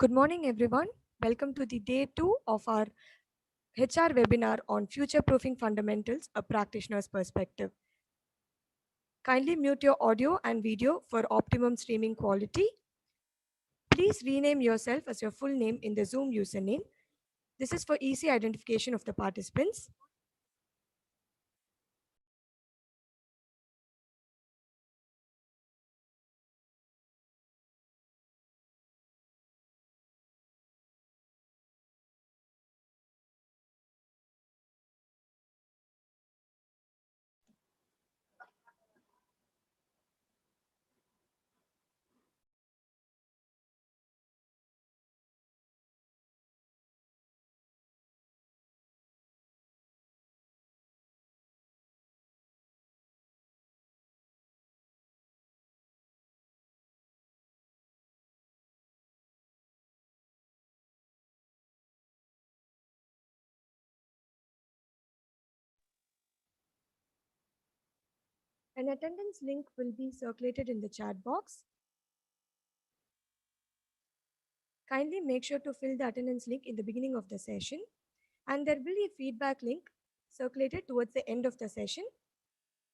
Good morning, everyone. Welcome to the day two of our HR webinar on future proofing fundamentals, a practitioner's perspective. Kindly mute your audio and video for optimum streaming quality. Please rename yourself as your full name in the Zoom username. This is for easy identification of the participants. An attendance link will be circulated in the chat box. Kindly make sure to fill the attendance link in the beginning of the session, and there will be a feedback link circulated towards the end of the session.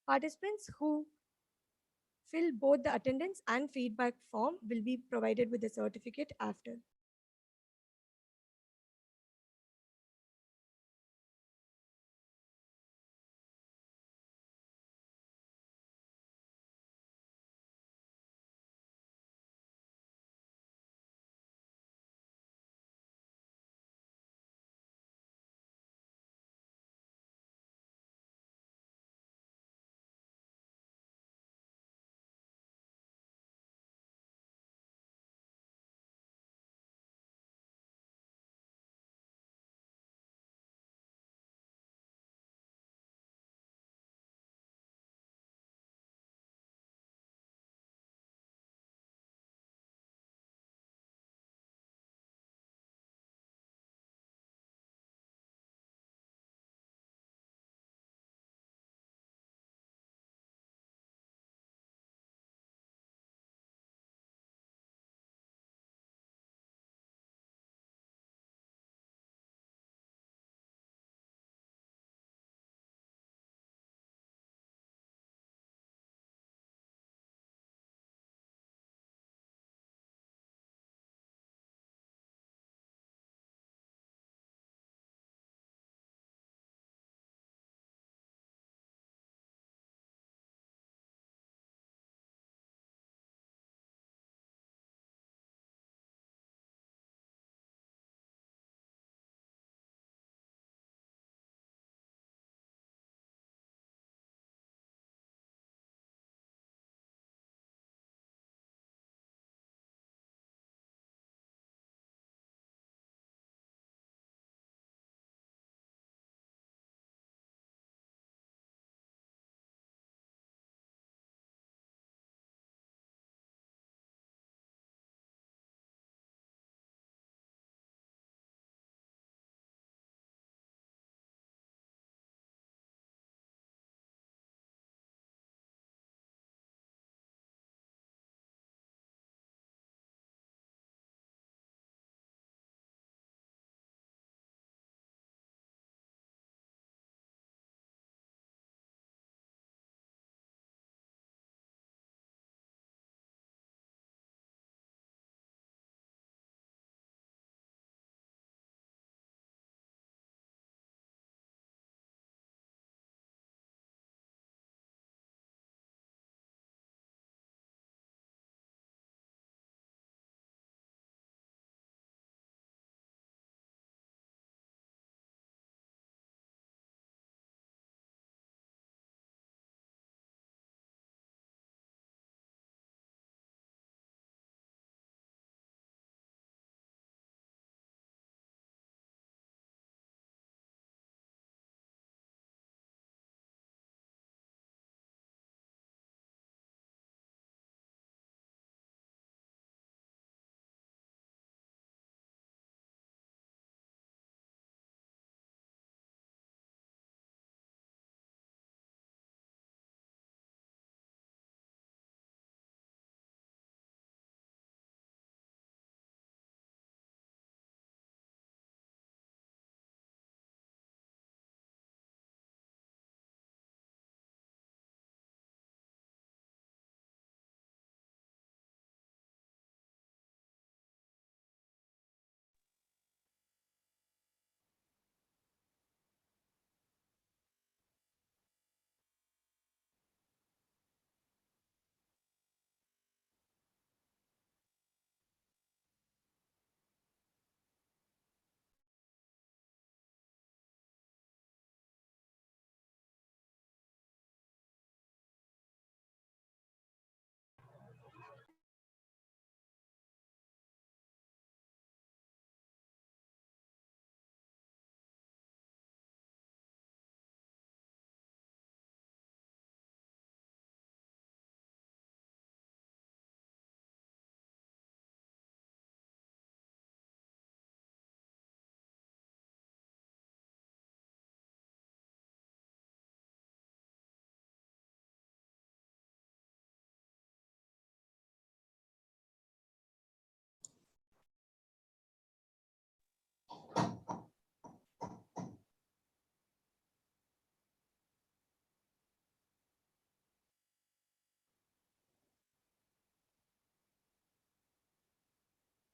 Participants who fill both the attendance and feedback form will be provided with the certificate after.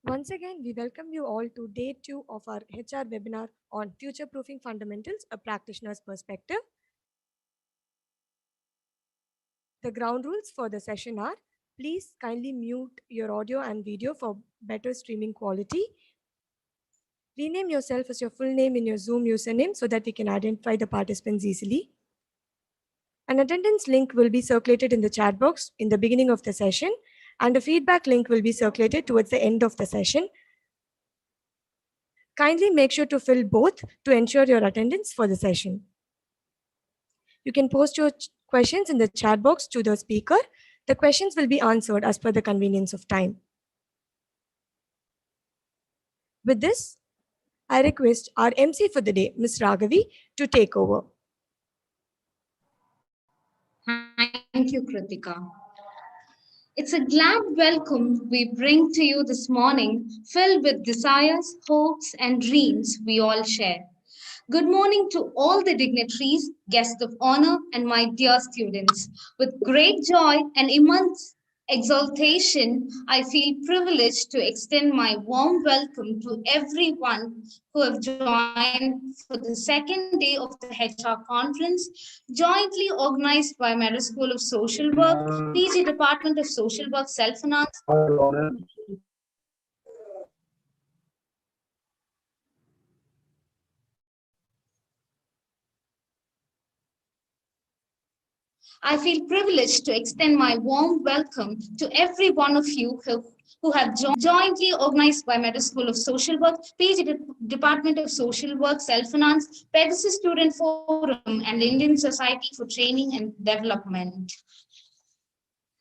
Once again, we welcome you all to day 2 of our HR webinar on Future Proofing Fundamentals, a Practitioner's Perspective. The ground rules for the session are: please kindly mute your audio and video for better streaming quality. Rename yourself as your full name in your Zoom username so that we can identify the participants easily. An attendance link will be circulated in the chat box in the beginning of the session, and a feedback link will be circulated towards the end of the session. Kindly make sure to fill both to ensure your attendance for the session. You can post your questions in the chat box to the speaker. The questions will be answered as per the convenience of time. With this, I request our MC for the day, Ms. Raghavi, to take over. Thank you, Kritika. It's a glad welcome we bring to you this morning, filled with desires, hopes, and dreams we all share. Good morning to all the dignitaries, guests of honor, and my dear students. With great joy and immense exaltation, I feel privileged to extend my warm welcome to everyone who have joined for the second day of the HR conference, jointly organized by Merit School of Social Work, PG Department of Social Work, Self-Finance. I feel privileged to extend my warm welcome to every one of you who have jointly organized by Merit School of Social Work, PG Department of Social Work, Self-Finance, Pegasus Student Forum, and Indian Society for Training and Development.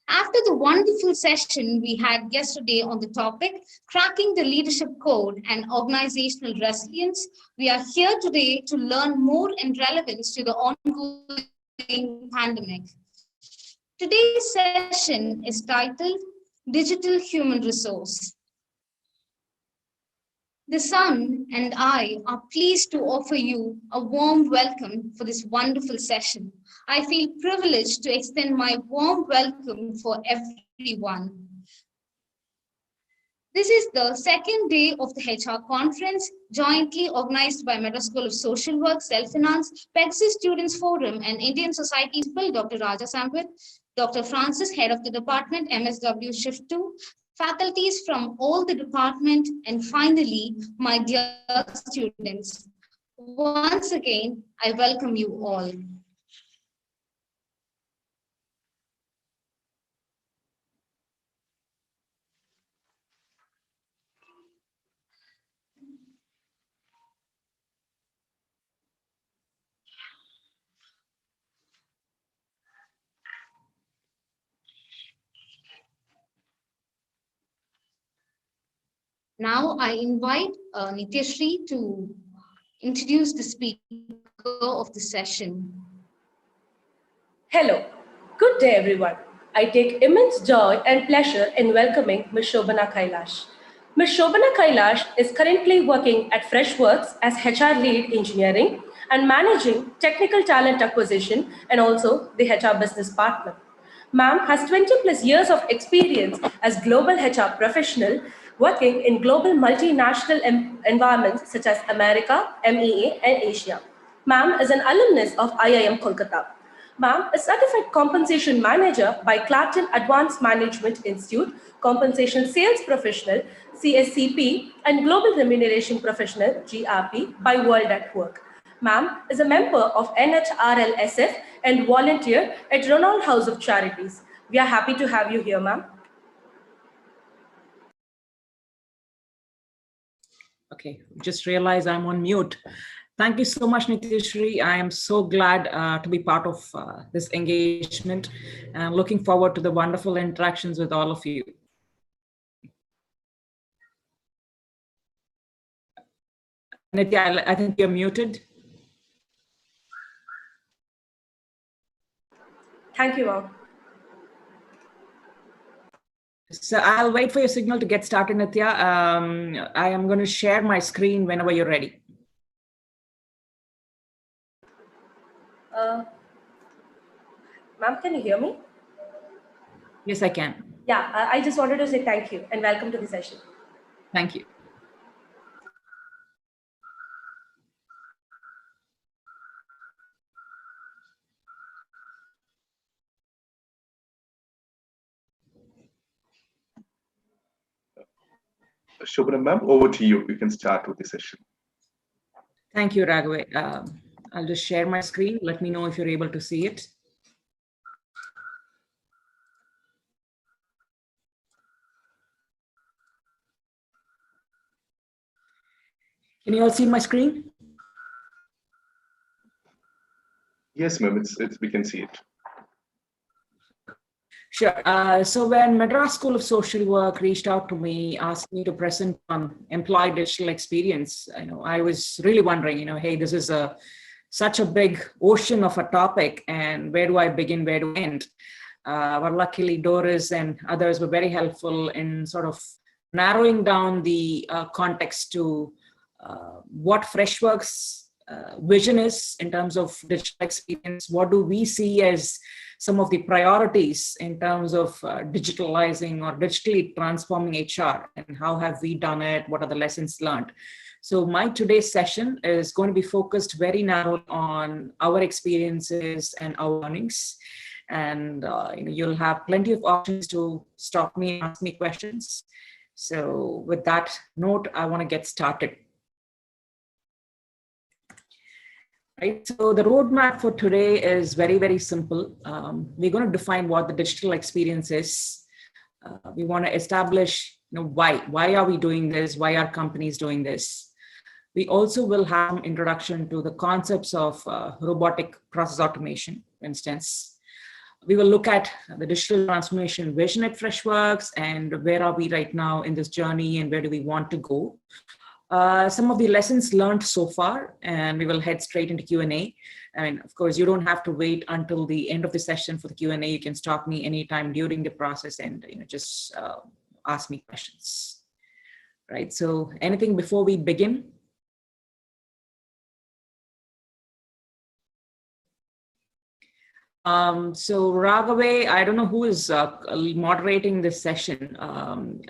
After the wonderful session we had yesterday on the topic, Cracking the Leadership Code and Organizational Resilience, we are here today to learn more in relevance to the ongoing pandemic. Today's session is titled Digital Human Resource. The Sun and I are pleased to offer you a warm welcome for this wonderful session. I feel privileged to extend my warm welcome for everyone. This is the second day of the HR conference, jointly organized by Merit School of Social Work, Self-Finance, Pegasus Students Forum, and Indian Society Principal Dr. Raja Samvit, Dr. Francis, Head of the Department, MSW Shift 2, faculties from all the department, and finally, my dear students. Once again, I welcome you all. Now I invite Nityashri to introduce the speaker of the session. Hello, good day everyone. I take immense joy and pleasure in welcoming Ms. Shobana Kailash. Ms. Shobana Kailash is currently working at Freshworks as HR Lead Engineering and managing technical talent acquisition and also the HR business partner. Ma'am has 20 plus years of experience as global HR professional working in global multinational environments such as America, MEA, and Asia. Ma'am is an alumnus of IIM Kolkata. Ma'am is Certified Compensation Manager by Clarkton Advanced Management Institute, Compensation Sales Professional, CSCP, and Global Remuneration Professional, GRP, by World at Work. Ma'am is a member of NHRLSF and volunteer at Ronald House of Charities. We are happy to have you here, ma'am. Okay, just realized I'm on mute. Thank you so much, Nityashri. I am so glad to be part of this engagement and looking forward to the wonderful interactions with all of you. Nitya, I think you're muted. Thank you, ma'am. So I'll wait for your signal to get started, Nitya. I am going to share my screen whenever you're ready. Ma'am, can you hear me? Yes, I can. Yeah, I just wanted to say thank you and welcome to the session. Thank you. Shobana ma'am, over to you. You can start with the session. Thank you, Raghav. I'll just share my screen. Let me know if you're able to see it. Can you all see my screen? Yes, ma'am. We can see it. Sure. So when Madras School of Social Work reached out to me, asked me to present on employee digital experience, I was really wondering, hey, this is such a big ocean of a topic, and where do I begin? Where do I end? But luckily, Doris and others were very helpful in sort of narrowing down the context to what Freshworks' vision is in terms of digital experience. What do we see as some of the priorities in terms of digitalizing or digitally transforming HR, and how have we done it? What are the lessons learned? So my today's session is going to be focused very narrow on our experiences and our learnings. And you'll have plenty of options to stop me and ask me questions. So with that note, I want to get started. Right. So the roadmap for today is very, very simple. We're going to define what the digital experience is. We want to establish, why are we doing this? Why are companies doing this? We also will have an introduction to the concepts of robotic process automation, for instance. We will look at the digital transformation vision at Freshworks and where are we right now in this journey and where do we want to go. Some of the lessons learned so far, and we will head straight into Q&A. I mean, of course, you don't have to wait until the end of the session for the Q&A. You can stop me anytime during the process and just ask me questions. Right. So anything before we begin? So Raghav, I don't know who is moderating this session.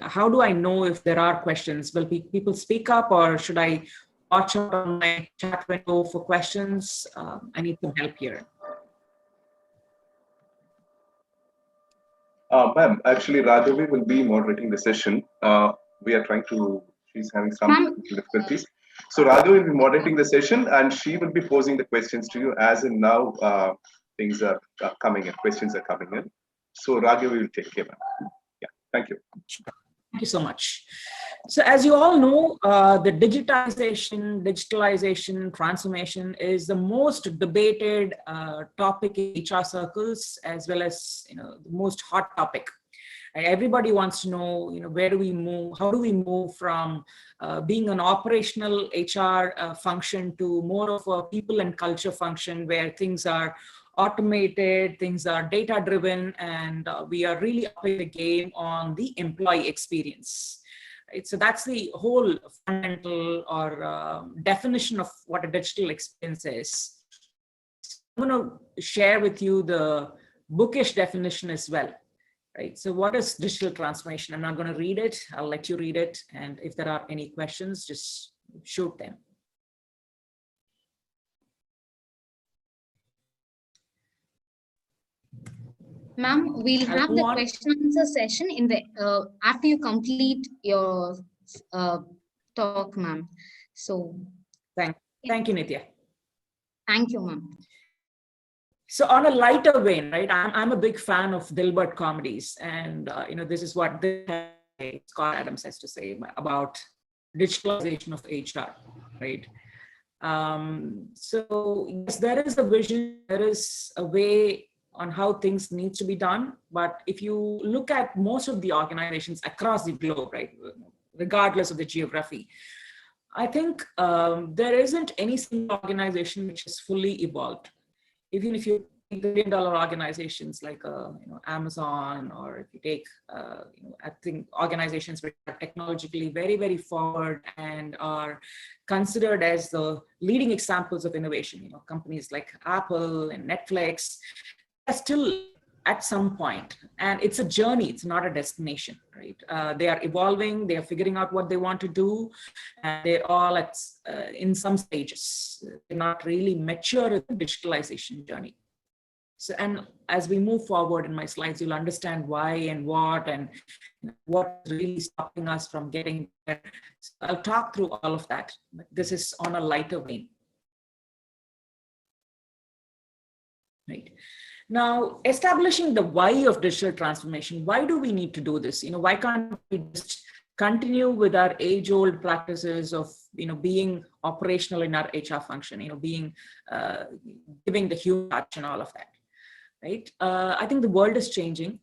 How do I know if there are questions? Will people speak up, or should I watch out on my chat window for questions? I need some help here. Ma'am, actually, Raghavi will be moderating the session. She's having some difficulties. So Raghavi will be moderating the session, and she will be posing the questions to you as in now. Things are coming in, questions are coming in. So Raghavi will take care. Yeah, thank you. Thank you so much. So as you all know, the digitalization, transformation is the most debated topic in HR circles, as well as the most hot topic. Everybody wants to know, where do we move? How do we move from being an operational HR function to more of a people and culture function where things are automated, things are data driven, and we are really upping the game on the employee experience. Right? So that's the whole fundamental or definition of what a digital experience is. I'm going to share with you the bookish definition as well. Right. So what is digital transformation? I'm not going to read it. I'll let you read it. And if there are any questions, just shoot them. Ma'am, we'll have the question and answer session in the after you complete your talk, ma'am. So thank you, Nitya. Thank you, ma'am. So on a lighter vein, right? I'm a big fan of Dilbert comedies, and this is what Scott Adams has to say about digitalization of HR, right? So yes, there is a vision, there is a way on how things need to be done. But if you look at most of the organizations across the globe, right, regardless of the geography, I think there isn't any single organization which is fully evolved. Even if you take the billion-dollar organizations like Amazon, or if you take I think organizations which are technologically very, very forward and are considered as the leading examples of innovation, companies like Apple and Netflix, are still at some point, and it's a journey, it's not a destination, right? They are evolving, they are figuring out what they want to do, and they're all at in some stages. They're not really mature in the digitalization journey. So, and as we move forward in my slides, you'll understand why and what's really stopping us from getting there. So I'll talk through all of that, but this is on a lighter vein. Right. Now, establishing the why of digital transformation, why do we need to do this? Why can't we just continue with our age-old practices of, being operational in our HR function, giving the human touch and all of that, right? I think the world is changing.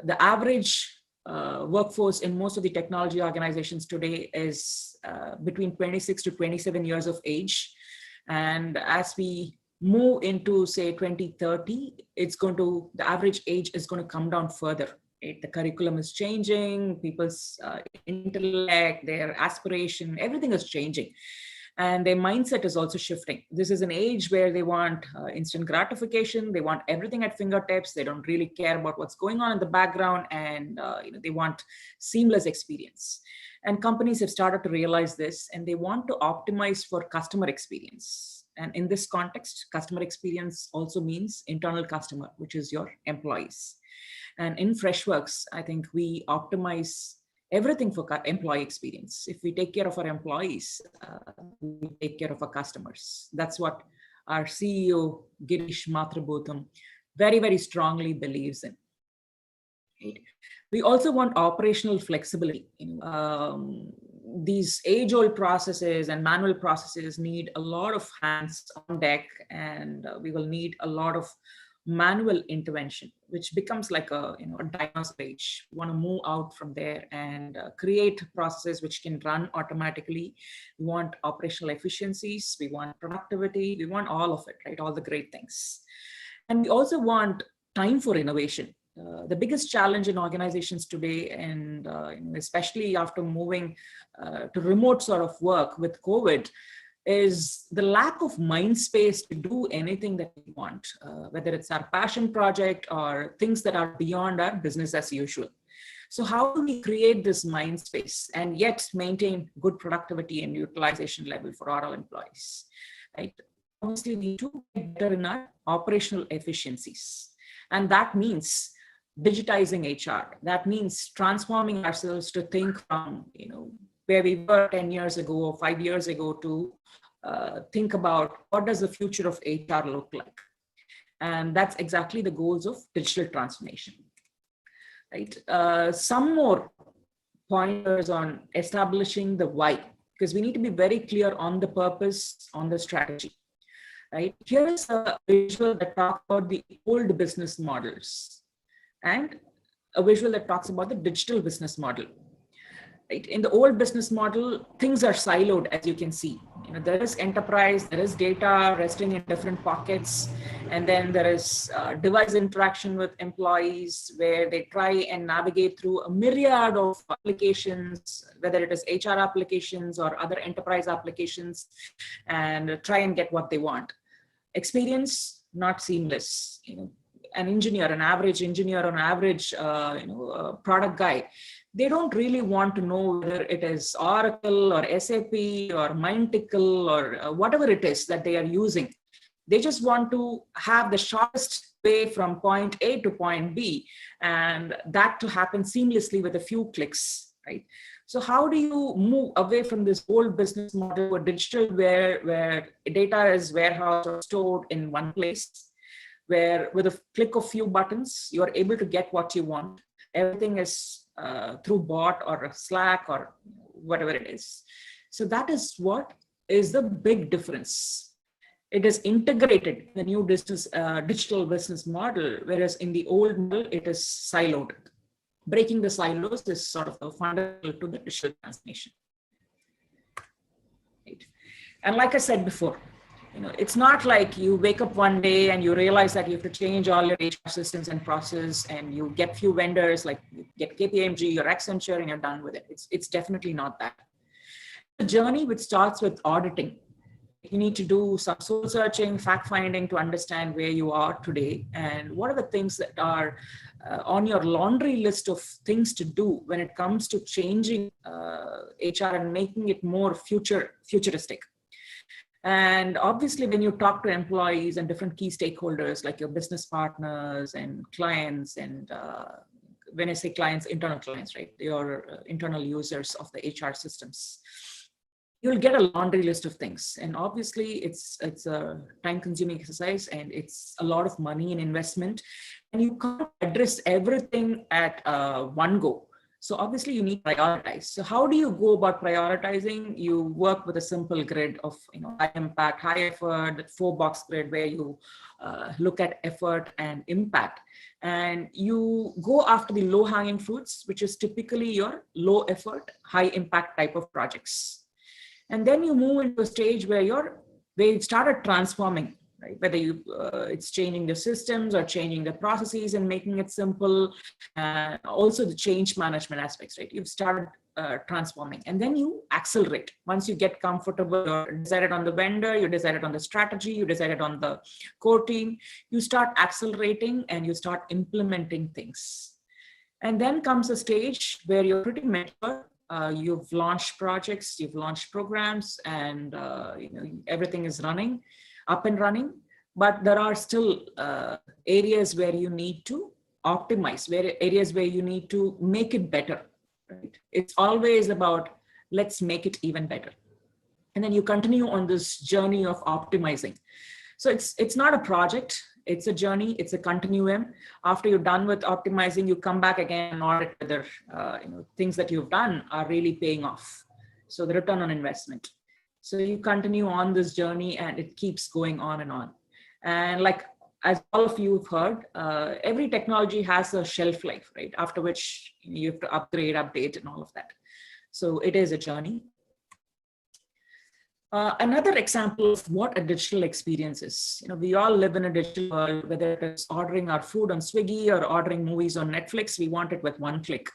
The average workforce in most of the technology organizations today is between 26 to 27 years of age. And as we move into, say, 2030, the average age is going to come down further. Right? The curriculum is changing, people's intellect, their aspiration, everything is changing. And their mindset is also shifting. This is an age where they want instant gratification. They want everything at fingertips. They don't really care about what's going on in the background, and they want seamless experience. And companies have started to realize this, and they want to optimize for customer experience. And in this context, customer experience also means internal customer, which is your employees. And in Freshworks, I think we optimize everything for employee experience. If we take care of our employees, we take care of our customers. That's what our CEO, Girish Mathrubootham, very, very strongly believes in. Right? We also want operational flexibility. These age-old processes and manual processes need a lot of hands on deck, and we will need a lot of manual intervention, which becomes like a dinosaur age. We want to move out from there and create processes which can run automatically. We want operational efficiencies, we want productivity, we want all of it, right? All the great things. And we also want time for innovation. The biggest challenge in organizations today, and especially after moving to remote sort of work with COVID, is the lack of mind space to do anything that we want, whether it's our passion project or things that are beyond our business as usual. So how do we create this mind space and yet maintain good productivity and utilization level for our employees, right? Obviously, we need to get better in our operational efficiencies. And that means digitizing HR. That means transforming ourselves to think from, where we were 10 years ago or 5 years ago to think about what does the future of HR look like. And that's exactly the goals of digital transformation, right? Some more pointers on establishing the why, because we need to be very clear on the purpose, on the strategy, right? Here's a visual that talks about the old business models and a visual that talks about the digital business model. Right? In the old business model, things are siloed, as you can see. There is enterprise, there is data resting in different pockets, and then there is device interaction with employees where they try and navigate through a myriad of applications, whether it is HR applications or other enterprise applications, and try and get what they want. Experience, not seamless. An average engineer or an average product guy, they don't really want to know whether it is Oracle or SAP or Mindtickle or whatever it is that they are using. They just want to have the shortest way from point A to point B, and that to happen seamlessly with a few clicks, right? So how do you move away from this old business model or digital where data is warehoused or stored in one place, where with a click of few buttons, you're able to get what you want. Everything is through bot or Slack or whatever it is. So that is what is the big difference. It is integrated in the new digital business model, whereas in the old model, it is siloed. Breaking the silos is sort of the fundamental to the digital transformation. Right. And like I said before, it's not like you wake up one day and you realize that you have to change all your HR systems and process, and you get few vendors, like you get KPMG or Accenture, and you're done with it. It's definitely not that. The journey which starts with auditing, You need to do some soul searching, fact finding to understand where you are today and what are the things that are on your laundry list of things to do when it comes to changing HR and making it more futuristic. And obviously, when you talk to employees and different key stakeholders like your business partners and clients, and when I say clients, internal clients, right? Your internal users of the HR systems, you'll get a laundry list of things. And obviously, it's a time-consuming exercise, and it's a lot of money and investment, and you can't address everything at one go. So obviously you need to prioritize. So how do you go about prioritizing? You work with a simple grid of high impact, high effort, that 4-box grid where you look at effort and impact. And you go after the low hanging fruits, which is typically your low effort, high impact type of projects. And then you move into a stage where you've started transforming, right? Whether it's changing the systems or changing the processes and making it simple, also the change management aspects, right? You've started transforming, and then you accelerate. Once you get comfortable, you decided on the vendor, you decided on the strategy, you decided on the core team, you start accelerating and you start implementing things. And then comes a stage where you're pretty mature. You've launched projects, you've launched programs, and everything is up and running, but there are still areas where you need to optimize, areas where you need to make it better, right? It's always about, let's make it even better. And then you continue on this journey of optimizing. So it's not a project, it's a journey, it's a continuum. After you're done with optimizing, you come back again and audit whether things that you've done are really paying off. So the return on investment. So you continue on this journey and it keeps going on and on. And like, as all of you have heard, every technology has a shelf life, right? After which you have to upgrade, update, and all of that. So it is a journey. Another example of what a digital experience is. We all live in a digital world, whether it is ordering our food on Swiggy or ordering movies on Netflix, we want it with one click.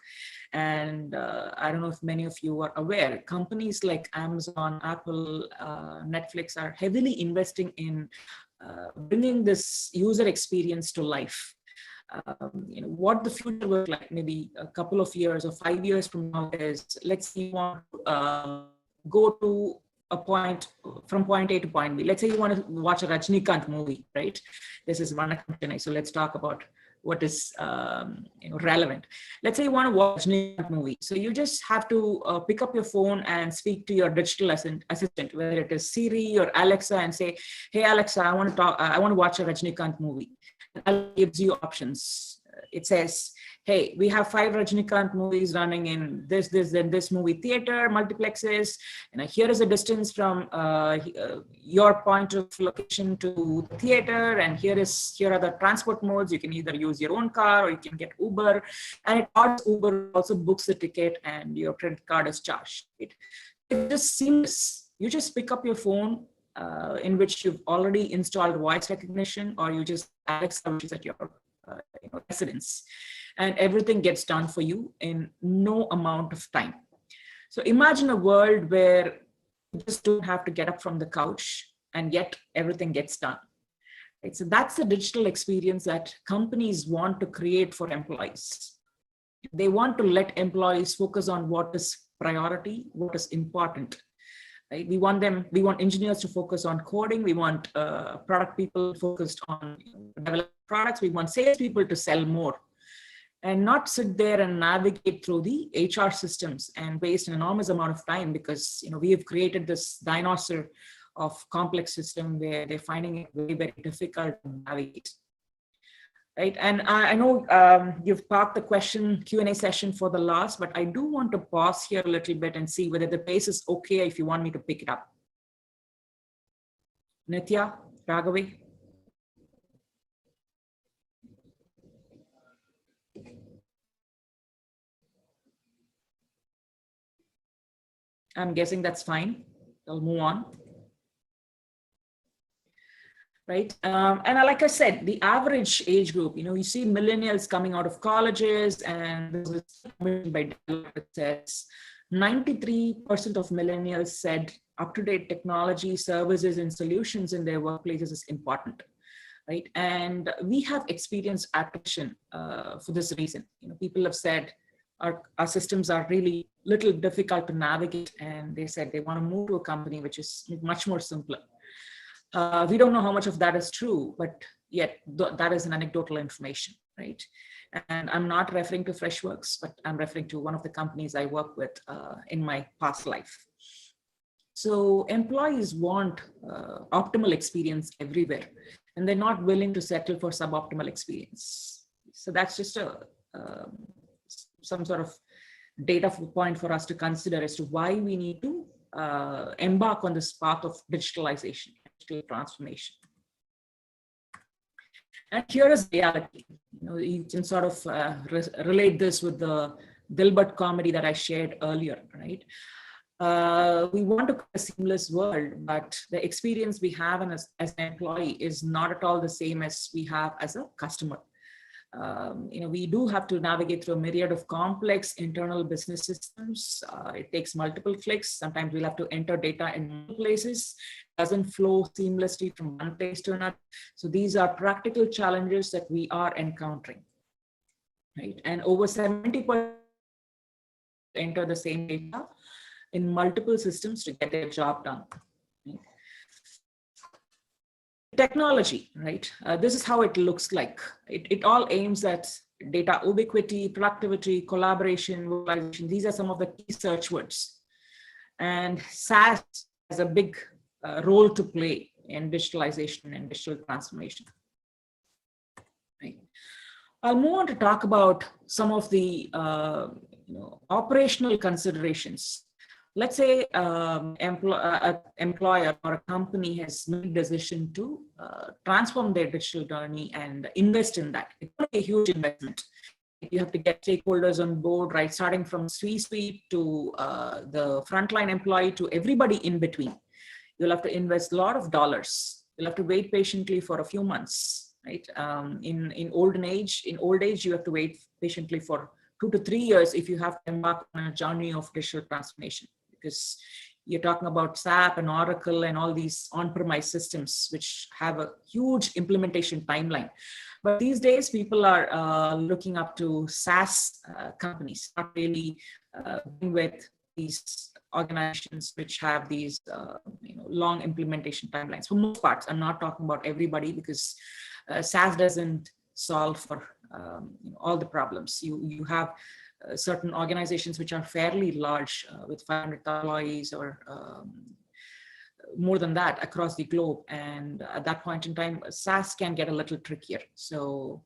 And I don't know if many of you are aware, companies like Amazon, Apple, Netflix are heavily investing in bringing this user experience to life. What the future will look like maybe a couple of years or 5 years from now is, let's say you want to go to a point, from point A to point B. Let's say you want to watch a Rajnikant movie, right? This is one company, so let's talk about what is relevant. Let's say you want to watch a movie. So you just have to pick up your phone and speak to your digital assistant, whether it is Siri or Alexa, and say, hey, Alexa, I want to watch a Rajnikant movie. And it gives you options. It says, hey, we have 5 Rajnikant movies running in this, and this movie theater, multiplexes. And here is a distance from your point of location to the theater. And here are the transport modes. You can either use your own car or you can get Uber. And it orders Uber, also books the ticket, and your credit card is charged. It's just seamless. You just pick up your phone, in which you've already installed voice recognition, or you just Alexa, which is at your residence, and everything gets done for you in no amount of time. So imagine a world where you just don't have to get up from the couch, and yet everything gets done. Right? So that's the digital experience that companies want to create for employees. They want to let employees focus on what is priority, what is important. Right? We want engineers to focus on coding. We want product people focused on developing products. We want salespeople to sell more, and not sit there and navigate through the HR systems and waste an enormous amount of time, because we have created this dinosaur of complex system where they're finding it very, very difficult to navigate. Right, and I know you've parked the Q&A session for the last, but I do want to pause here a little bit and see whether the pace is okay if you want me to pick it up. Nitya, Raghavi. I'm guessing that's fine. I'll move on. Right. And like I said, the average age group, you see millennials coming out of colleges, and there's a by that says 93% of millennials said up-to-date technology, services, and solutions in their workplaces is important, right? And we have experienced attrition for this reason. People have said our systems are really little difficult to navigate, and they said they want to move to a company which is much more simpler. We don't know how much of that is true, but yet that is an anecdotal information, right? And I'm not referring to Freshworks, but I'm referring to one of the companies I work with in my past life. So employees want optimal experience everywhere, and they're not willing to settle for suboptimal experience. So that's just some sort of data point for us to consider as to why we need to embark on this path of digitalization, digital transformation. And here is reality. You can sort of relate this with the Dilbert comedy that I shared earlier, right? We want to create a seamless world, but the experience we have as an employee is not at all the same as we have as a customer. We do have to navigate through a myriad of complex internal business systems. It takes multiple clicks. Sometimes we'll have to enter data in multiple places. It doesn't flow seamlessly from one place to another. So these are practical challenges that we are encountering, right? And over 70% enter the same data in multiple systems to get their job done. Right? Technology, right? This is how it looks like. It all aims at data ubiquity, productivity, collaboration, visualization. These are some of the key search words. And SaaS has a big role to play in digitalization and digital transformation. Right. I'll move on to talk about some of the operational considerations. Let's say an employer or a company has made a decision to transform their digital journey and invest in that. It's a huge investment. You have to get stakeholders on board, right? Starting from C-suite to the frontline employee to everybody in between. You'll have to invest a lot of dollars. You'll have to wait patiently for a few months, right? In old age, you have to wait patiently for 2 to 3 years if you have to embark on a journey of digital transformation. Because you're talking about SAP and Oracle and all these on-premise systems, which have a huge implementation timeline. But these days, people are looking up to SaaS companies, not really with these organizations which have these long implementation timelines. For most parts, I'm not talking about everybody, because SaaS doesn't solve for all the problems. You have certain organizations which are fairly large with 500 employees or more than that across the globe. And at that point in time, SaaS can get a little trickier. So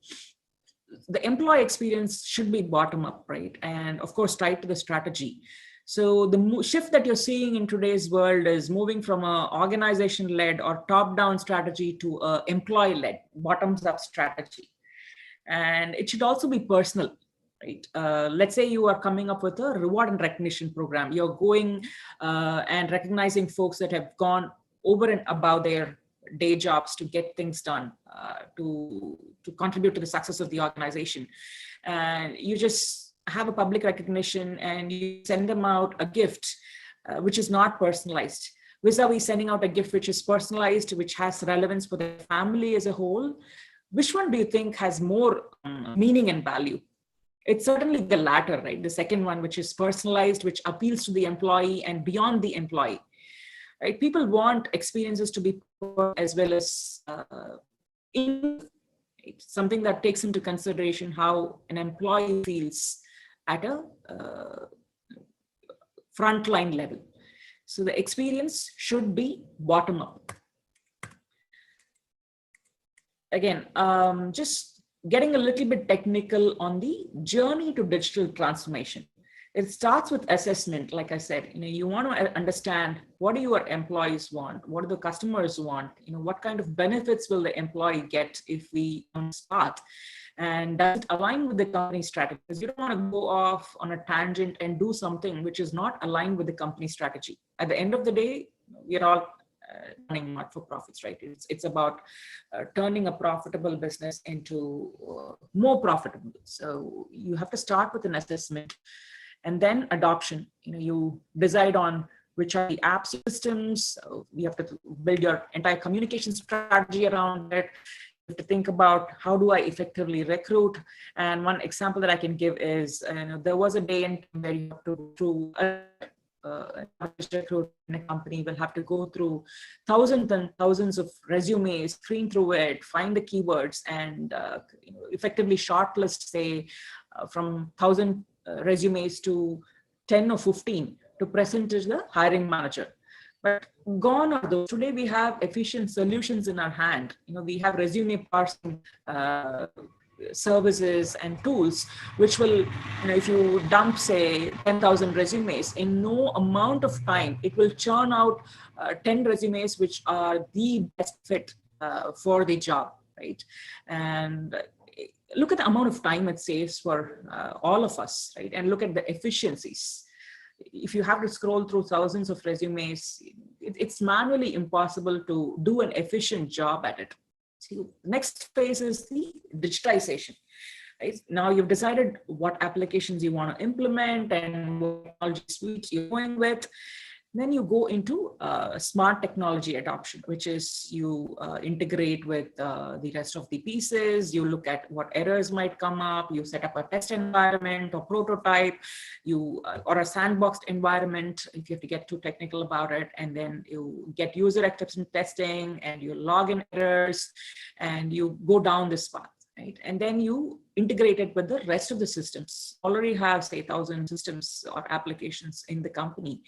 the employee experience should be bottom up, right? And of course, tied to the strategy. So the shift that you're seeing in today's world is moving from an organization-led or top-down strategy to an employee-led, bottoms-up strategy. And it should also be personal. Right. Let's say you are coming up with a reward and recognition program. You're going and recognizing folks that have gone over and above their day jobs to get things done, to contribute to the success of the organization. And you just have a public recognition and you send them out a gift, which is not personalized. Vis-a-vis sending out a gift which is personalized, which has relevance for the family as a whole. Which one do you think has more meaning and value? It's certainly the latter, right? The second one, which is personalized, which appeals to the employee and beyond the employee, right? People want experiences to be as well as something that takes into consideration how an employee feels at a frontline level. So the experience should be bottom up. Again, just getting a little bit technical on the journey to digital transformation. It starts with assessment. Like I said, you want to understand what do your employees want? What do the customers want? What kind of benefits will the employee get if we start? And does it align with the company strategy? Because you don't want to go off on a tangent and do something which is not aligned with the company strategy. At the end of the day, we're all running not for profits, right? It's about turning a profitable business into more profitable. So you have to start with an assessment And then adoption. You decide on which are the app systems. You have to build your entire communication strategy around it. You have to think about how do I effectively recruit. And one example that I can give is, there was a day in where you have to go through recruit in a company will have to go through thousands and thousands of resumes, screen through it, find the keywords, and effectively shortlist, say, from 1,000 resumes to 10 or 15 to present to the hiring manager. But gone are those. Today we have efficient solutions in our hand. We have resume parsing services and tools, which will, if you dump, say, 10,000 resumes, in no amount of time, it will churn out 10 resumes which are the best fit for the job, right? And look at the amount of time it saves for all of us, right? And look at the efficiencies. If you have to scroll through thousands of resumes, it's manually impossible to do an efficient job at it. So next phase is the digitization. Right? Now you've decided what applications you want to implement and what technology suites you're going with. Then you go into smart technology adoption, which is you integrate with the rest of the pieces. You look at what errors might come up. You set up a test environment or prototype, or a sandboxed environment if you have to get too technical about it. And then you get user acceptance testing, and you log in errors, and you go down this path. Right? And then you integrate it with the rest of the systems. Already have, say, 1,000 systems or applications in the company.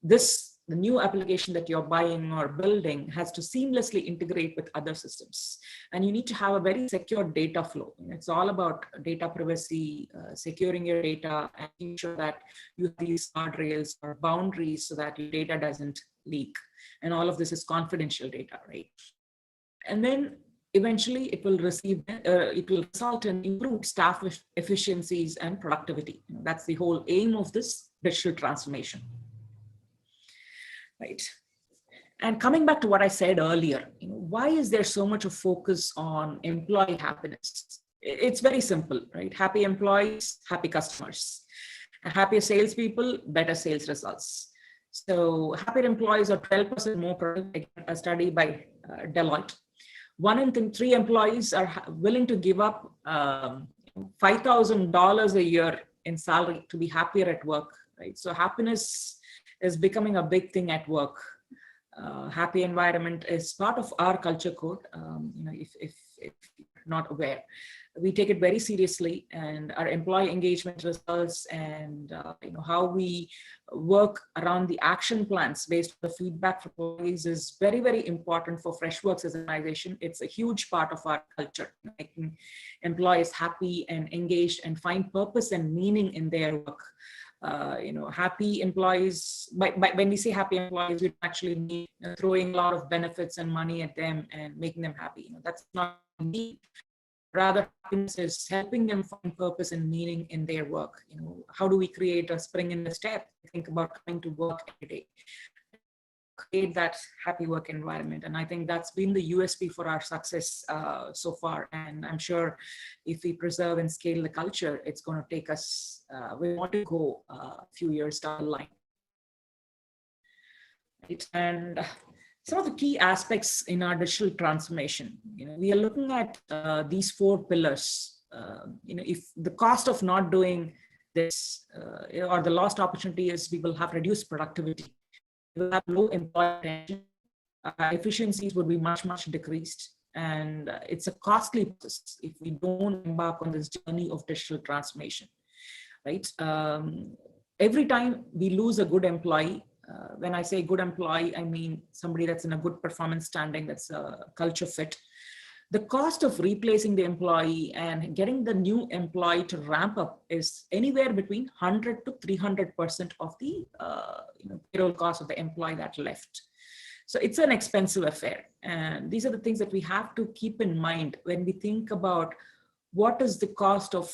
The new application that you're buying or building has to seamlessly integrate with other systems. And you need to have a very secure data flow. It's all about data privacy, securing your data, and making sure that you have these guardrails or boundaries so that your data doesn't leak. And all of this is confidential data, right? And then eventually it will result in improved staff efficiencies and productivity. That's the whole aim of this digital transformation. Right. And coming back to what I said earlier, why is there so much of focus on employee happiness? It's very simple, right? Happy employees, happy customers. Happier salespeople, better sales results. So happier employees are 12% more productive, a study by Deloitte. 1 in 3 employees are willing to give up $5,000 a year in salary to be happier at work, right? So happiness is becoming a big thing at work. Happy environment is part of our culture code. If you're not aware, we take it very seriously, and our employee engagement results and how we work around the action plans based on the feedback from employees is very, very important for Freshworks as an organization. It's a huge part of our culture, making employees happy and engaged and find purpose and meaning in their work. Happy employees, when we say happy employees, we actually mean throwing a lot of benefits and money at them and making them happy. That's not me. Rather, happiness is helping them find purpose and meaning in their work. How do we create a spring in the step? Think about coming to work every day. Create that happy work environment. And I think that's been the USP for our success so far. And I'm sure if we preserve and scale the culture, it's going to take us, we want to go a few years down the line. Right? And some of the key aspects in our digital transformation, we are looking at these 4 pillars. If the cost of not doing this or the lost opportunity is we will have reduced productivity. We will have low employee retention, efficiencies would be much, much decreased. And it's a costly process if we don't embark on this journey of digital transformation, right? Every time we lose a good employee, when I say good employee, I mean somebody that's in a good performance standing, that's a culture fit. The cost of replacing the employee and getting the new employee to ramp up is anywhere between 100 to 300% of the payroll cost of the employee that left. So it's an expensive affair. And these are the things that we have to keep in mind when we think about what is the cost of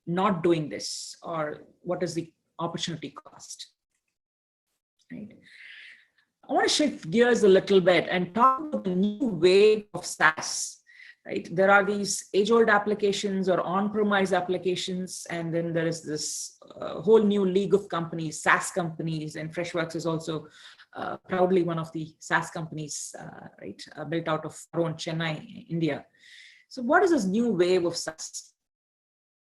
not doing this, or what is the opportunity cost. Right? I want to shift gears a little bit and talk about the new wave of SaaS. right? There are these age-old applications or on-premise applications, and then there is this whole new league of companies, SaaS companies, and Freshworks is also proudly one of the SaaS companies, right, built out of our own Chennai, India. So what is this new wave of SaaS?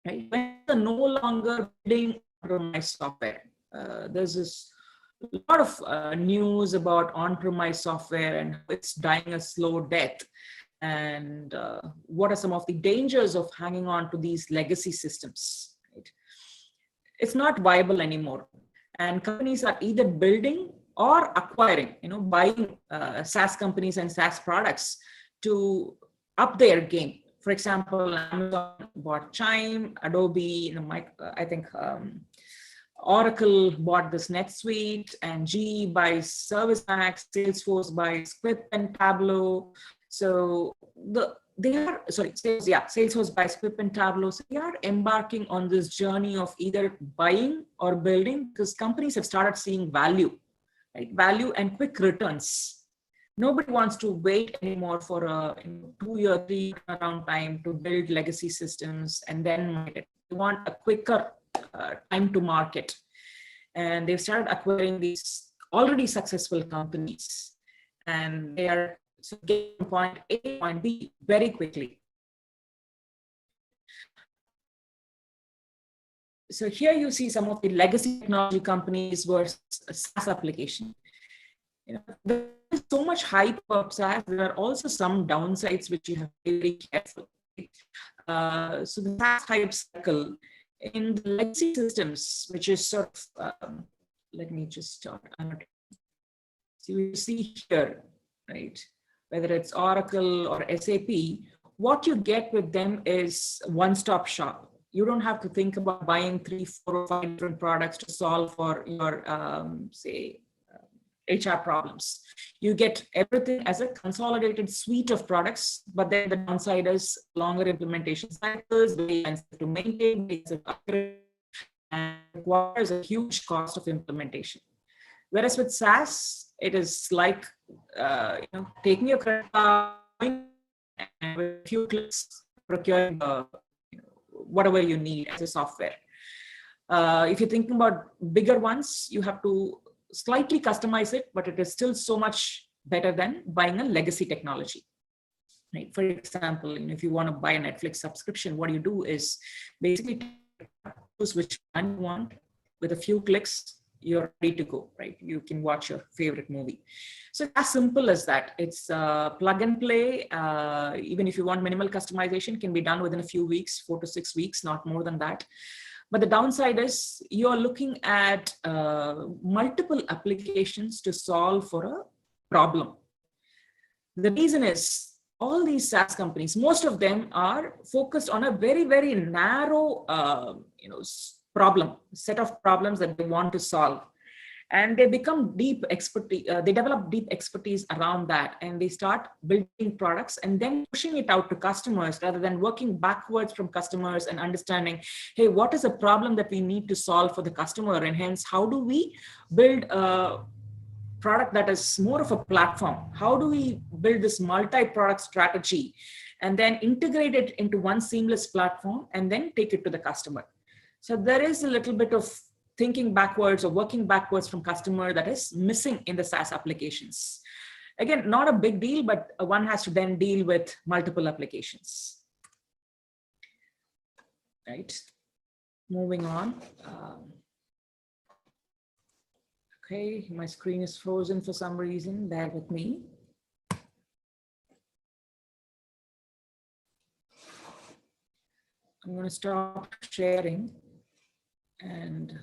Right? When you're no longer building on-premise software, there's this lot of news about on-premise software and it's dying a slow death. And what are some of the dangers of hanging on to these legacy systems? Right? It's not viable anymore. And companies are either building or acquiring, buying SaaS companies and SaaS products to up their game. For example, Amazon bought Chime, Adobe, I think Oracle bought this NetSuite, and GE buys ServiceMax, Salesforce buys Quip and Tableau. So Salesforce buys Quip and Tableau. So they are embarking on this journey of either buying or building, because companies have started seeing value, right? Value and quick returns. Nobody wants to wait anymore for a 2-year, 3-year turnaround time to build legacy systems and then market. They want a quicker time to market. And they've started acquiring these already successful companies. And they are getting from point A to point B very quickly. So here you see some of the legacy technology companies versus SaaS application. There's so much hype about SaaS. There are also some downsides which you have to be very careful. So the SaaS hype cycle in the legacy systems, which is sort of, let me just start. So you see here, right? Whether it's Oracle or SAP, what you get with them is one-stop shop. You don't have to think about buying 3, 4, or 5 different products to solve for your, HR problems. You get everything as a consolidated suite of products, but then the downside is longer implementation cycles, very expensive to maintain, very expensive to upgrade, and requires a huge cost of implementation. Whereas with SaaS, it is like taking your credit card and with a few clicks procuring whatever you need as a software. If you're thinking about bigger ones, you have to slightly customize it, but it is still so much better than buying a legacy technology. Right? For example, if you want to buy a Netflix subscription, what you do is basically choose which one you want. With a few clicks, you're ready to go, right? You can watch your favorite movie. So as simple as that. It's plug and play. Even if you want minimal customization, can be done within a few weeks, 4 to 6 weeks, not more than that. But the downside is you're looking at multiple applications to solve for a problem. The reason is all these SaaS companies, most of them are focused on a very, very narrow set of problems that they want to solve. And they become deep expertise, they develop deep expertise around that, and they start building products and then pushing it out to customers rather than working backwards from customers and understanding, hey, what is a problem that we need to solve for the customer? And hence, how do we build a product that is more of a platform? How do we build this multi-product strategy and then integrate it into one seamless platform and then take it to the customer? So there is a little bit of thinking backwards or working backwards from customer that is missing in the SaaS applications. Again, not a big deal, but one has to then deal with multiple applications. Right, moving on. Okay, my screen is frozen for some reason, bear with me. I'm going to stop sharing and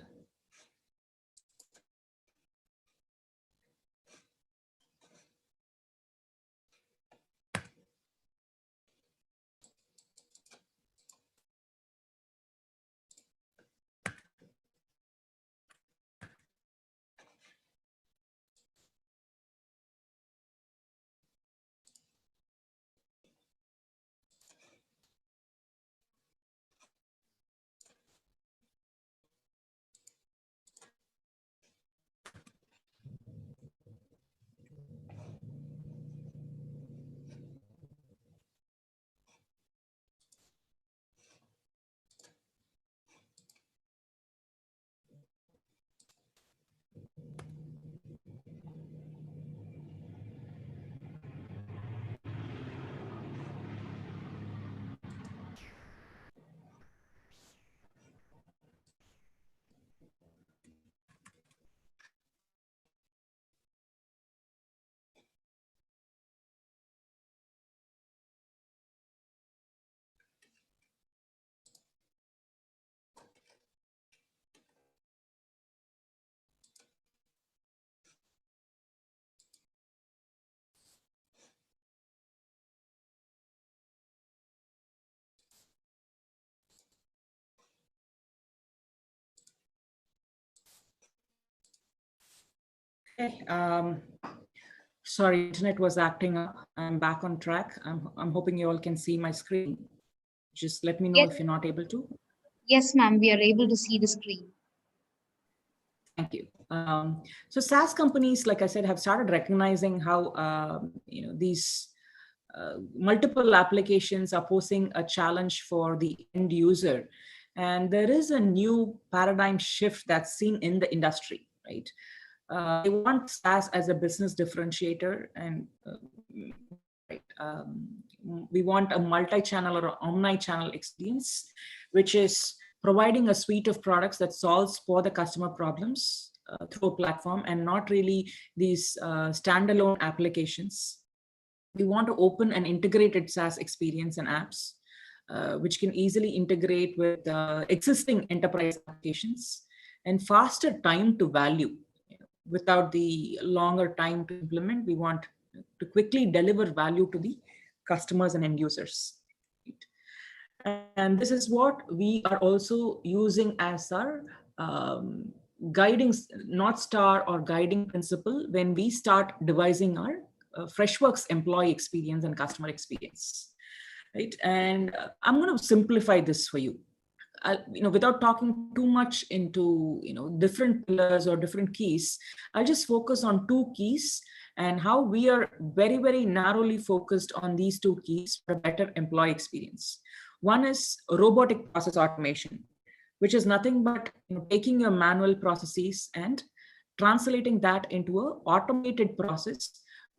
Okay. Sorry, internet was acting up. I'm back on track. I'm hoping you all can see my screen. Just let me know Yes, if you're not able to. yes, ma'am. We are able to see the screen. Thank you. So SaaS companies, like I said, have started recognizing how these multiple applications are posing a challenge for the end user, and there is a new paradigm shift that's seen in the industry. Right, they want SaaS as a business differentiator, and right, we want a multi-channel or omni-channel experience, which is providing a suite of products that solves for the customer problems through a platform and not really these standalone applications. We want to open an integrated SaaS experience and apps, which can easily integrate with existing enterprise applications and faster time to value. Without the longer time to implement, we want to quickly deliver value to the customers and end users. And this is what we are also using as our guiding North Star or guiding principle when we start devising our Freshworks employee experience and customer experience. Right. And I'm going to simplify this for you. Without talking too much into different pillars or different keys, I'll just focus on two keys and how we are very, very narrowly focused on these two keys for a better employee experience. One is robotic process automation, which is nothing but taking your manual processes and translating that into an automated process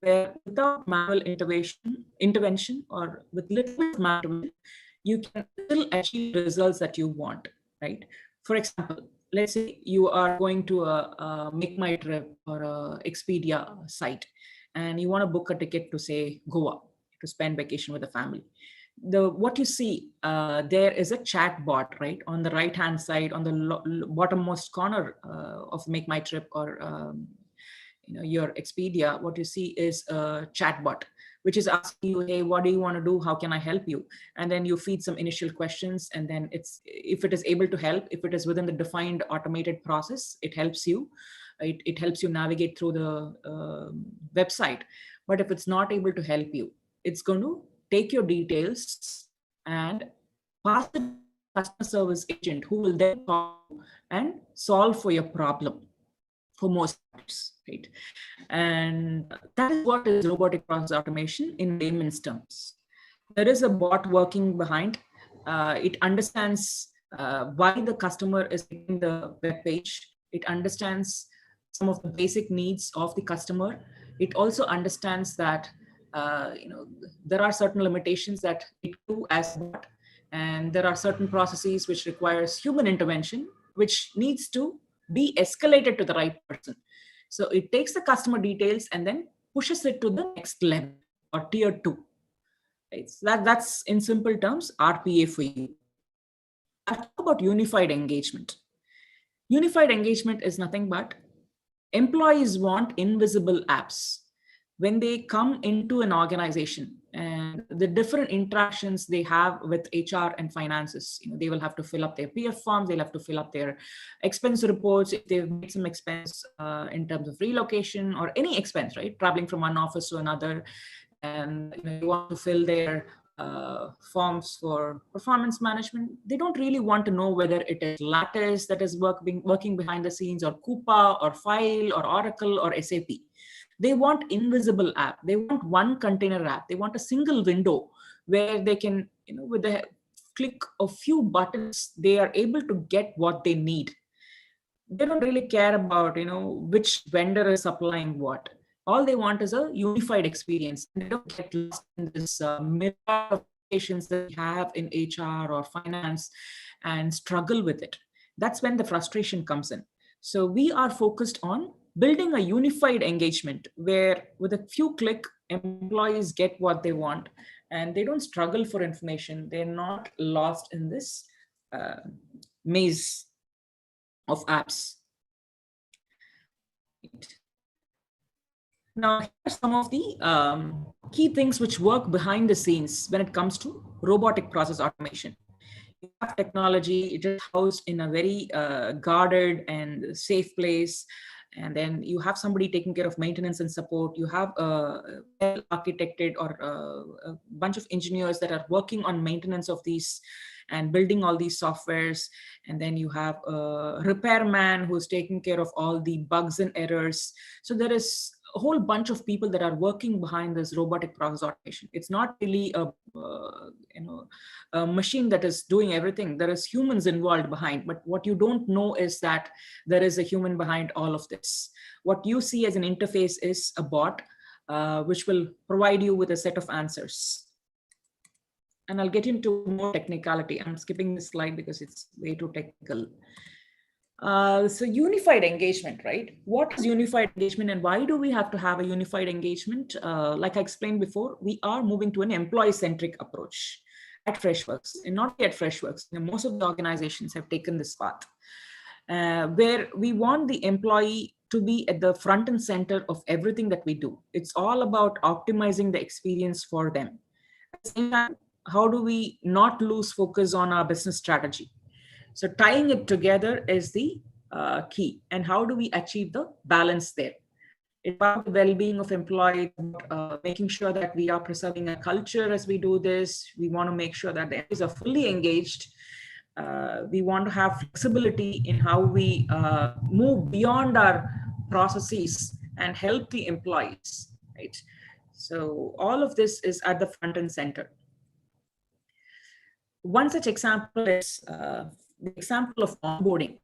where without manual intervention or with little bit of manual, you can still achieve results that you want, right? For example, let's say you are going to a Make My Trip or a Expedia site, and you want to book a ticket to say Goa to spend vacation with the family. What you see there is a chat bot, right? On the right hand side, on the bottommost corner of Make My Trip or your Expedia, what you see is a chat bot, which is asking you, hey, what do you want to do? How can I help you? And then you feed some initial questions, and then if it is able to help, if it is within the defined automated process, it helps you. It helps you navigate through the website. But if it's not able to help you, it's going to take your details and pass it to the customer service agent, who will then call and solve for your problem for most parts, right? And that is what is robotic process automation in layman's terms. There is a bot working behind. It understands why the customer is hitting the web page. It understands some of the basic needs of the customer. It also understands that there are certain limitations that it do as a bot, and there are certain processes which requires human intervention, which needs to be escalated to the right person. So it takes the customer details and then pushes it to the next level or tier 2. Right? So that's in simple terms RPA for you. I'll talk about unified engagement. Unified engagement is nothing but employees want invisible apps. When they come into an organization and the different interactions they have with HR and finances, they will have to fill up their PF forms, they'll have to fill up their expense reports if they've made some expense in terms of relocation or any expense, right? Traveling from one office to another, and you want to fill their forms for performance management. They don't really want to know whether it is Lattice that is working behind the scenes, or Coupa or File or Oracle or SAP. They want invisible app. They want one container app. They want a single window where they can, with the click of few buttons, they are able to get what they need. They don't really care about, which vendor is supplying what. All they want is a unified experience. They don't get lost in this myriad of applications that we have in HR or finance and struggle with it. That's when the frustration comes in. So we are focused on building a unified engagement where with a few clicks, employees get what they want and they don't struggle for information. They're not lost in this maze of apps. Now, here are some of the key things which work behind the scenes when it comes to robotic process automation. You have technology, it is housed in a very guarded and safe place. And then you have somebody taking care of maintenance and support. You have a well architected or a bunch of engineers that are working on maintenance of these and building all these softwares. And then you have a repairman who's taking care of all the bugs and errors. So there is a whole bunch of people that are working behind this robotic process automation. It's not really a machine that is doing everything. There is humans involved behind, but what you don't know is that there is a human behind all of this. What you see as an interface is a bot, which will provide you with a set of answers. And I'll get into more technicality. I'm skipping this slide because it's way too technical. So unified engagement, right? What is unified engagement and why do we have to have a unified engagement? Like I explained before, we are moving to an employee-centric approach at Freshworks, and not at Freshworks. Most of the organizations have taken this path, where we want the employee to be at the front and center of everything that we do. It's all about optimizing the experience for them. At the same time, how do we not lose focus on our business strategy? So tying it together is the key. And how do we achieve the balance there? It's about the well-being of employees, making sure that we are preserving a culture as we do this. We want to make sure that the employees are fully engaged. We want to have flexibility in how we move beyond our processes and help the employees, right? So all of this is at the front and center. One such example is the example of onboarding,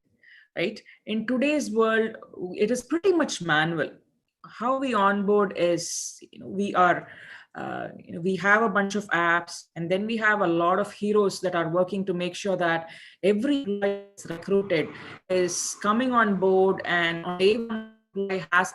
right? In today's world, it is pretty much manual. How we onboard is, we are, we have a bunch of apps, and then we have a lot of heroes that are working to make sure that every employee that's recruited is coming on board, and on day one, employee has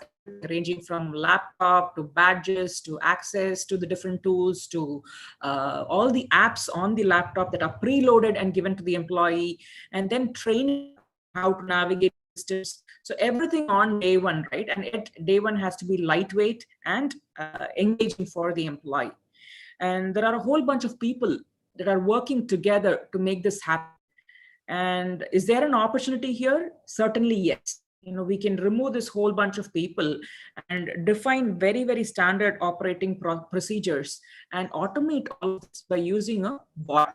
ranging from laptop to badges to access to the different tools to all the apps on the laptop that are preloaded and given to the employee, and then training how to navigate systems. So everything on day one, right? And day one has to be lightweight and engaging for the employee. And there are a whole bunch of people that are working together to make this happen. And is there an opportunity here? Certainly, yes. We can remove this whole bunch of people and define very, very standard operating procedures and automate all of this by using a bot.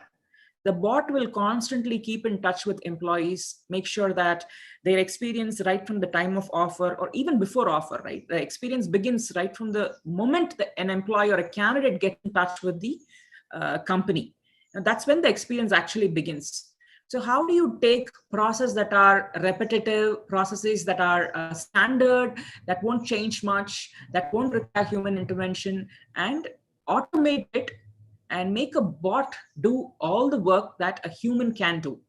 The bot will constantly keep in touch with employees, make sure that their experience right from the time of offer or even before offer, right? The experience begins right from the moment that an employee or a candidate gets in touch with the company. And that's when the experience actually begins. So how do you take processes that are repetitive, processes that are standard, that won't change much, that won't require human intervention, and automate it and make a bot do all the work that a human can do?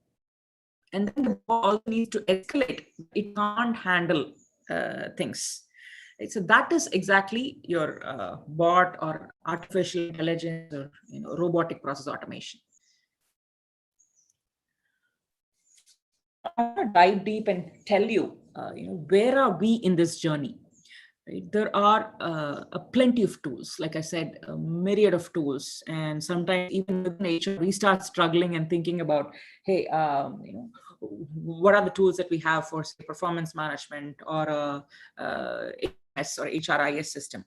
And then the bot also needs to escalate. It can't handle things. So that is exactly your bot or artificial intelligence or robotic process automation. I want to dive deep and tell you, where are we in this journey? Right? There are plenty of tools, like I said, a myriad of tools, and sometimes even within HR, we start struggling and thinking about, hey, what are the tools that we have for, say, performance management or AS or HRIS system?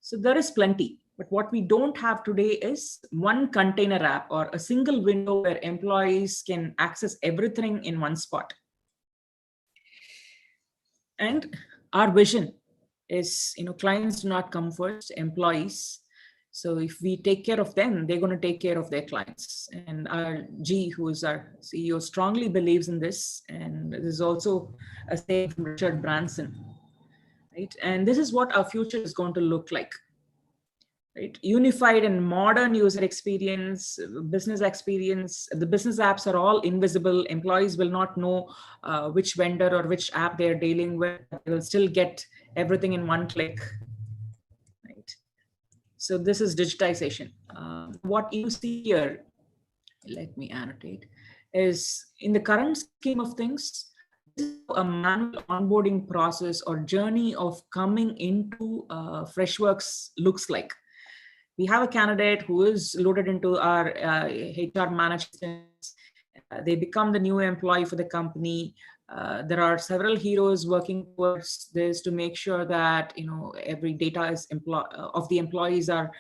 So there is plenty. But what we don't have today is one container app or a single window where employees can access everything in one spot. And our vision is, clients do not come first, employees. So if we take care of them, they're going to take care of their clients. And our G, who is our CEO, strongly believes in this. And this is also a saying from Richard Branson, right? And this is what our future is going to look like. Right? Unified and modern user experience, business experience. The business apps are all invisible. Employees will not know which vendor or which app they're dealing with. They will still get everything in one click. Right? So this is digitization. What you see here, let me annotate, is in the current scheme of things, this is a manual onboarding process or journey of coming into Freshworks looks like. We have a candidate who is loaded into our HR management. They become the new employee for the company. There are several heroes working towards this to make sure that every data is of the employees are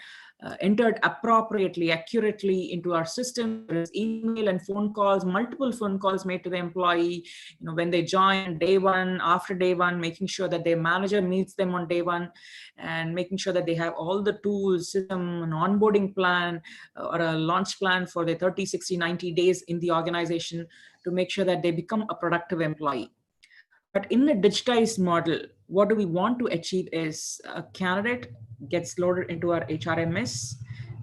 entered appropriately, accurately into our system. There is email and phone calls, multiple phone calls made to the employee, when they join day one, after day one, making sure that their manager meets them on day one, and making sure that they have all the tools, system, an onboarding plan or a launch plan for the 30, 60, 90 days in the organization to make sure that they become a productive employee. But in a digitized model, what do we want to achieve is a candidate gets loaded into our HRMS,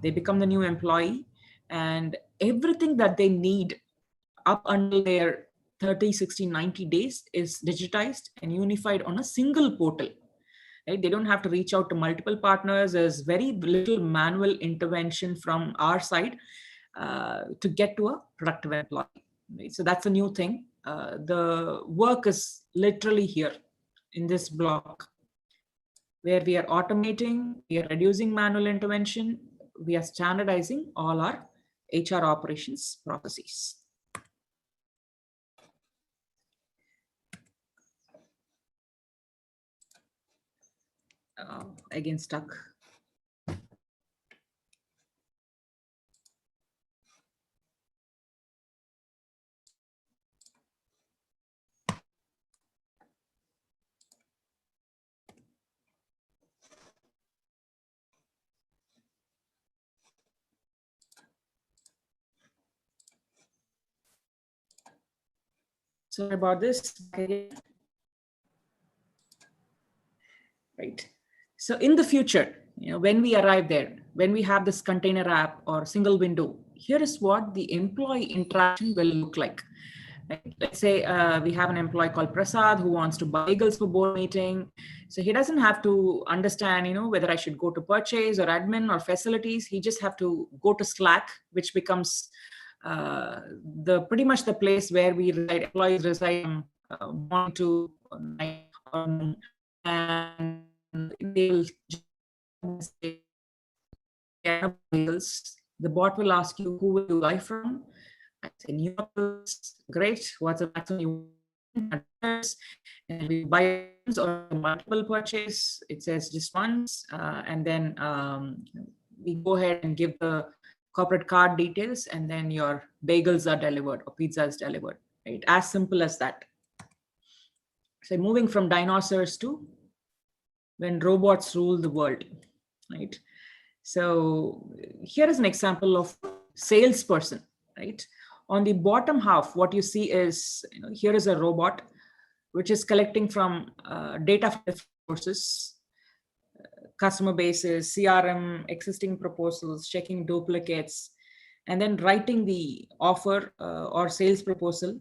they become the new employee, and everything that they need up until their 30, 60, 90 days is digitized and unified on a single portal. Right? They don't have to reach out to multiple partners. There's very little manual intervention from our side to get to a productive employee. Right? So that's a new thing. The work is literally here in this block, where we are automating, we are reducing manual intervention, we are standardizing all our HR operations processes. Again, stuck. Sorry about this. Right. So in the future, when we arrive there, when we have this container app or single window, here is what the employee interaction will look like. Right? Let's say we have an employee called Prasad who wants to buy bagels for board meeting. So he doesn't have to understand, whether I should go to purchase or admin or facilities. He just have to go to Slack, which becomes pretty much the place where we reside, employees reside from 1 to 9, and they'll say, the bot will ask you, who will you buy from? I say, New York. Great. What's the maximum you want? And we buy or multiple purchase. It says just once, and then we go ahead and give the corporate card details, and then your bagels are delivered or pizza is delivered. Right? As simple as that. So moving from dinosaurs to when robots rule the world, right? So here is an example of salesperson, right? On the bottom half, what you see is, here is a robot, which is collecting from data from different sources, customer bases, CRM, existing proposals, checking duplicates, and then writing the offer or sales proposal,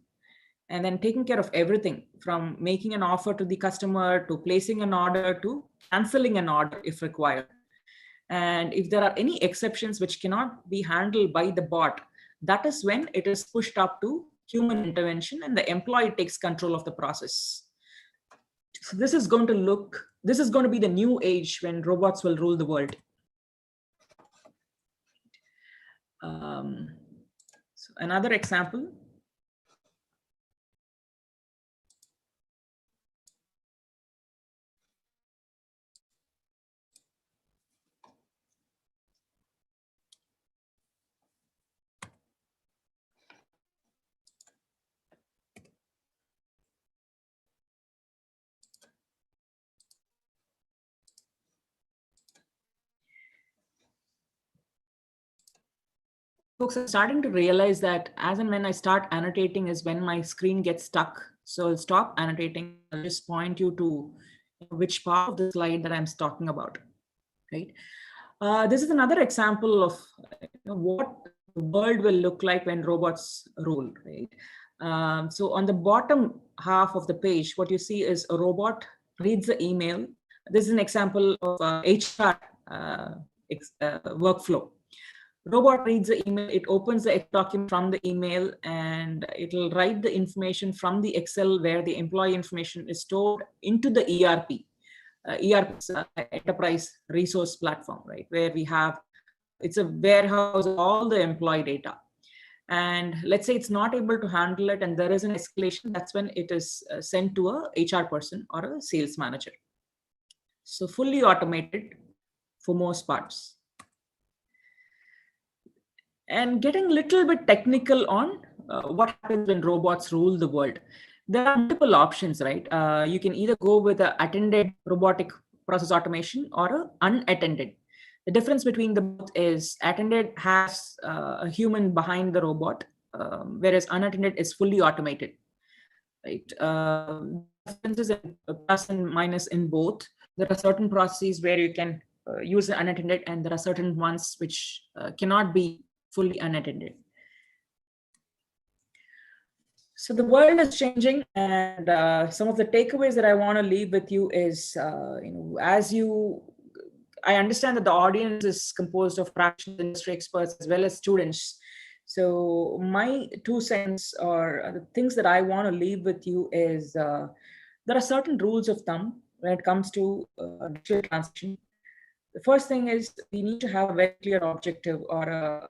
and then taking care of everything from making an offer to the customer, to placing an order, to canceling an order if required. And if there are any exceptions which cannot be handled by the bot, that is when it is pushed up to human intervention and the employee takes control of the process. So this is going to be the new age when robots will rule the world. So another example. Folks are starting to realize that as and when I start annotating is when my screen gets stuck. So I'll stop annotating. I'll just point you to which part of the slide that I'm talking about, right? This is another example of what the world will look like when robots rule, right? So on the bottom half of the page, what you see is a robot reads the email. This is an example of HR workflow. Robot reads the email, it opens the document from the email, and it'll write the information from the Excel where the employee information is stored into the ERP. ERP is enterprise resource platform, right? Where we have, it's a warehouse of all the employee data. And let's say it's not able to handle it and there is an escalation, that's when it is sent to a HR person or a sales manager. So fully automated for most parts. And getting a little bit technical on what happens when robots rule the world. There are multiple options, right? You can either go with an attended robotic process automation or a unattended. The difference between the both is attended has a human behind the robot, whereas unattended is fully automated. Right? There are differences in plus and minus in both. There are certain processes where you can use the unattended, and there are certain ones which cannot be fully unattended. So the world is changing, and some of the takeaways that I want to leave with you is, I understand that the audience is composed of practitioners, industry experts, as well as students. So my 2 cents or the things that I want to leave with you is there are certain rules of thumb when it comes to digital transition. The first thing is we need to have a very clear objective or a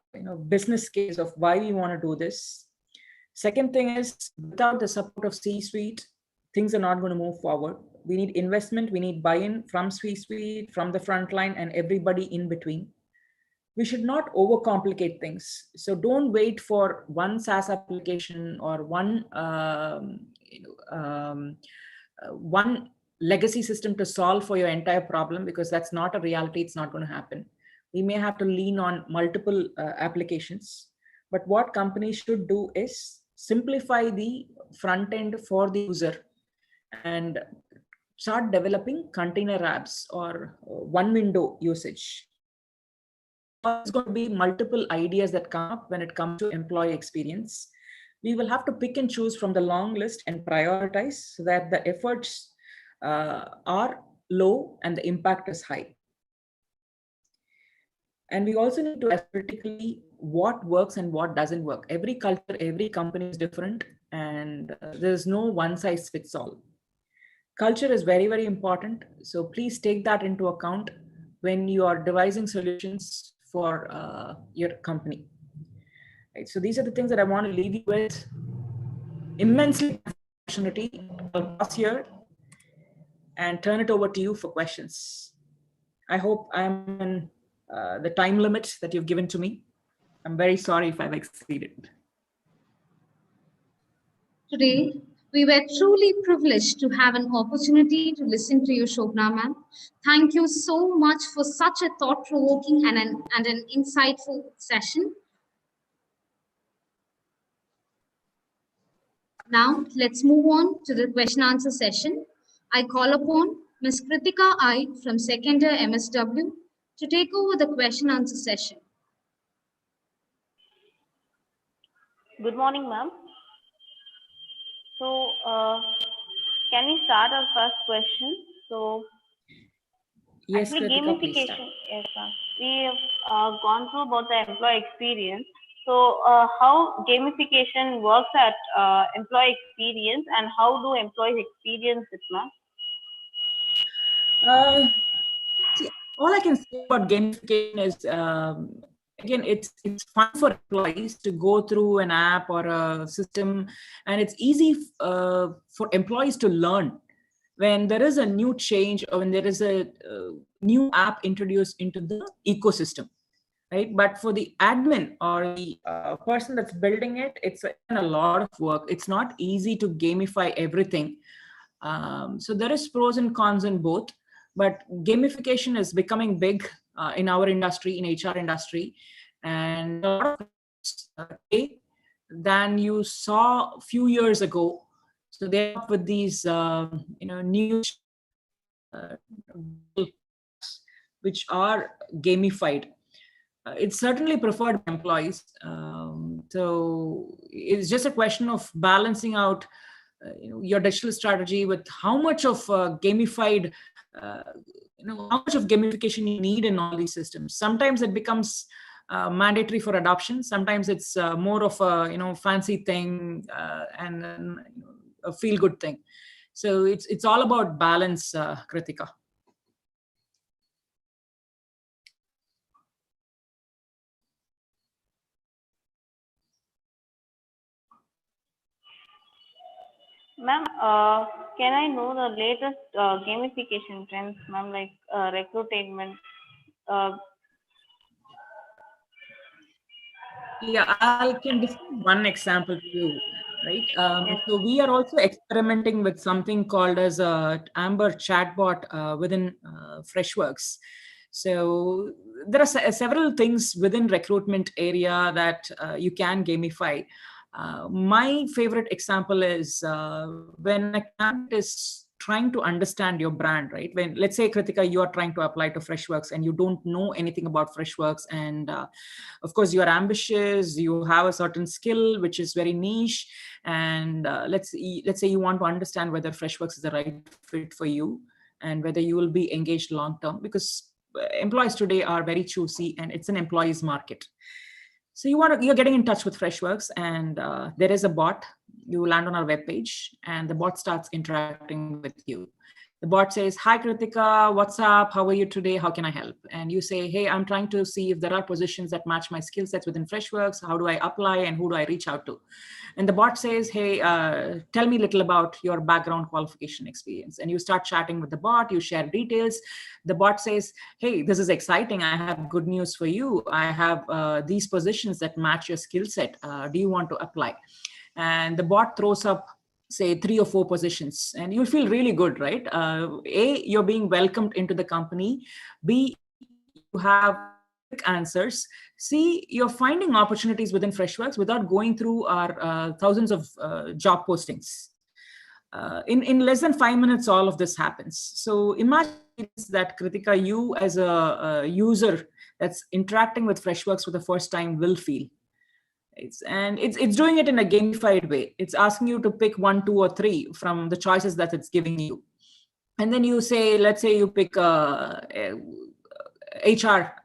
business case of why we want to do this. Second thing is, without the support of C-suite, things are not going to move forward. We need investment, we need buy-in from C-suite, from the front line, and everybody in between. We should not overcomplicate things. So don't wait for one SaaS application or one legacy system to solve for your entire problem, because that's not a reality. It's not going to happen. We may have to lean on multiple applications. But what companies should do is simplify the front end for the user and start developing container apps or one window usage. There's going to be multiple ideas that come up when it comes to employee experience. We will have to pick and choose from the long list and prioritize so that the efforts are low and the impact is high. And we also need to ask critically what works and what doesn't work. Every culture, every company is different, and there's no one size fits all. Culture is very, very important. So please take that into account when you are devising solutions for your company. Right. So these are the things that I want to leave you with. Immensely opportunity. I'll pause here and turn it over to you for questions. I hope I'm in the time limit that you've given to me. I'm very sorry if I've exceeded. Today, we were truly privileged to have an opportunity to listen to you, Shobna ma'am. Thank you so much for such a thought-provoking and an insightful session. Now, let's move on to the question answer session. I call upon Ms. Kritika I from second year MSW to take over the question answer session. Good morning, ma'am. So, can we start our first question? So, yes, actually, Kritika, gamification. Yes, ma'am. We have gone through about the employee experience. So, how gamification works at employee experience, and how do employees experience it, ma'am? See, all I can say about gamification is, again, it's fun for employees to go through an app or a system, and it's easy for employees to learn when there is a new change or when there is a new app introduced into the ecosystem, right? But for the admin or the person that's building it, it's a lot of work. It's not easy to gamify everything. So there is pros and cons in both. But gamification is becoming big in our industry, in HR industry, and a lot of than you saw a few years ago. So they're up with these, new which are gamified. It's certainly preferred by employees. So it's just a question of balancing out your digital strategy with how much of gamified how much of gamification you need in all these systems. Sometimes it becomes mandatory for adoption. Sometimes it's more of a fancy thing and a feel good thing. So it's all about balance, Kritika. Ma'am, can I know the latest gamification trends, ma'am, like recruitment? Uh, Yeah, I can describe one example to you, right? yes. So we are also experimenting with something called as a Amber chatbot within Freshworks. So there are several things within recruitment area that you can gamify. My favorite example is when a candidate is trying to understand your brand, right? When, let's say, Kritika, you are trying to apply to Freshworks and you don't know anything about Freshworks, and of course you are ambitious, you have a certain skill which is very niche, and let's say you want to understand whether Freshworks is the right fit for you and whether you will be engaged long term, because employees today are very choosy and it's an employees market. So you're getting in touch with Freshworks, and there is a bot. You land on our webpage, and the bot starts interacting with you. The bot says, "Hi Kritika, what's up? How are you today? How can I help?" And you say, "Hey, I'm trying to see if there are positions that match my skill sets within Freshworks. How do I apply and who do I reach out to?" And the bot says, "Hey, tell me a little about your background, qualification, experience." And you start chatting with the bot. You share details. The bot says, "Hey, this is exciting. I have good news for you. I have these positions that match your skill set. Do you want to apply?" And the bot throws up, say, 3 or 4 positions, and you'll feel really good, right? A, you're being welcomed into the company. B, you have quick answers. C, you're finding opportunities within Freshworks without going through our thousands of job postings. In less than 5 minutes, all of this happens. So imagine that, Kritika, you as a user that's interacting with Freshworks for the first time will feel. It's doing it in a gamified way. It's asking you to pick 1, 2, or 3 from the choices that it's giving you. And then you say, let's say you pick a HR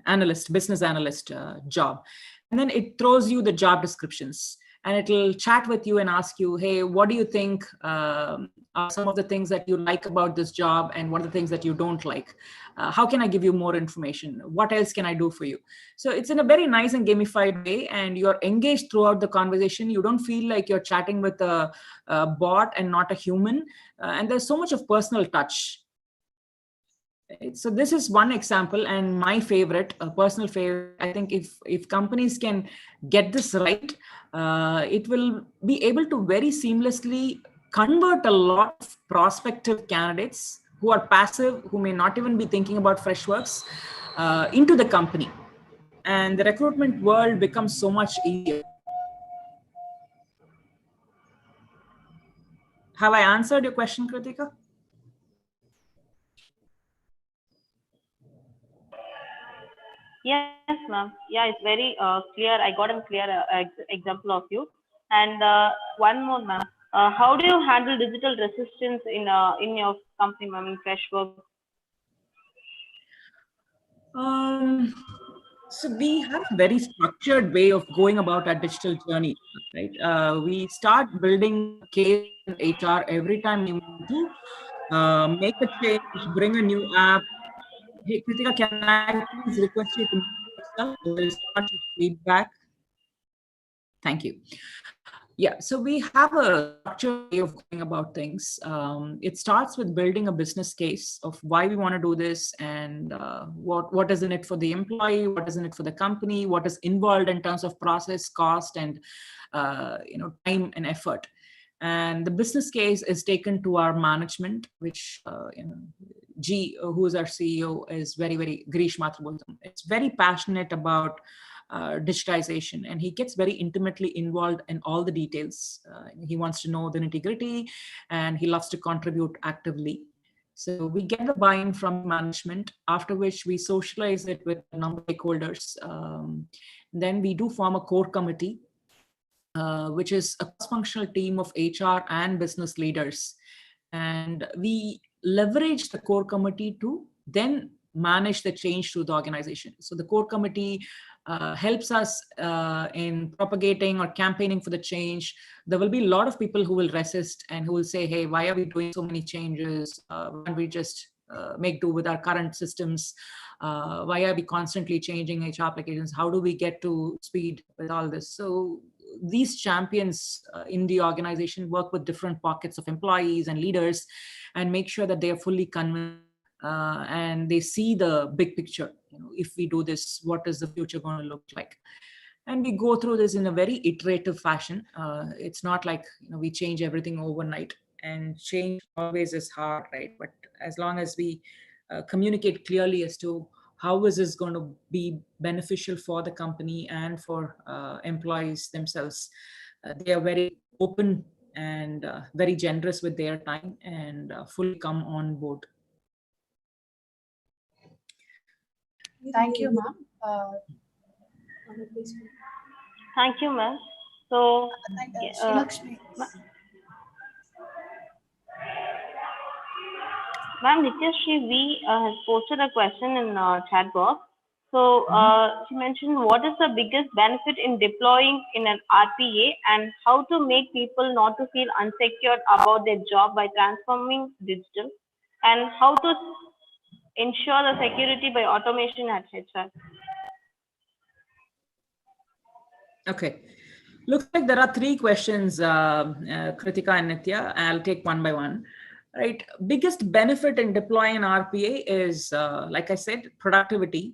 analyst, business analyst job. And then it throws you the job descriptions, and it'll chat with you and ask you, "Hey, what do you think are some of the things that you like about this job, and what are the things that you don't like? How can I give you more information? What else can I do for you?" So it's in a very nice and gamified way, and you're engaged throughout the conversation. You don't feel like you're chatting with a bot and not a human. And there's so much of personal touch. So this is one example, and my favorite, a personal favorite. I think if companies can get this right, it will be able to very seamlessly convert a lot of prospective candidates who are passive, who may not even be thinking about Freshworks, into the company, and the recruitment world becomes so much easier. Have I answered your question, Kritika? Yes, ma'am. Yeah, it's very clear. I got a clear example of you. And one more, ma'am. How do you handle digital resistance in your company, ma'am, in Freshworks? Um, so we have a very structured way of going about our digital journey, right? We start building a case within HR every time we want to make a change, bring a new app. Hey, Kritika, can I please request you to mute yourself? There is so much of feedback. Thank you. Yeah, so we have a structured way of going about things. It starts with building a business case of why we want to do this, and what is in it for the employee, what is in it for the company, what is involved in terms of process, cost, and time and effort. And the business case is taken to our management, which G, who is our CEO, is very Grish Mathrabotham. It's very passionate about digitization, and he gets very intimately involved in all the details. He wants to know the nitty-gritty, and he loves to contribute actively. So we get the buy-in from management, after which we socialize it with a number of stakeholders. Then we do form a core committee, which is a cross-functional team of HR and business leaders. And we leverage the core committee to then manage the change through the organization. So the core committee helps us in propagating or campaigning for the change. There will be a lot of people who will resist and who will say, "Hey, why are we doing so many changes? Why don't we just make do with our current systems? Why are we constantly changing HR applications? How do we get to speed with all this?" So these champions in the organization work with different pockets of employees and leaders and make sure that they are fully convinced and they see the big picture. If we do this, what is the future going to look like? And we go through this in a very iterative fashion. It's not like we change everything overnight, and change always is hard, right? But as long as we communicate clearly as to how is this going to be beneficial for the company and for employees themselves, they are very open and very generous with their time and fully come on board. Thank you, ma'am. Thank you, ma'am. So, ma'am, Nityashree, we has posted a question in chat box. So she mentioned, what is the biggest benefit in deploying in an RPA, and how to make people not to feel insecure about their job by transforming digital, and how to ensure the security by automation at HR? Okay. Looks like there are three questions, Kritika and Nitya. I'll take one by one. Right. Biggest benefit in deploying an RPA is, like I said, productivity.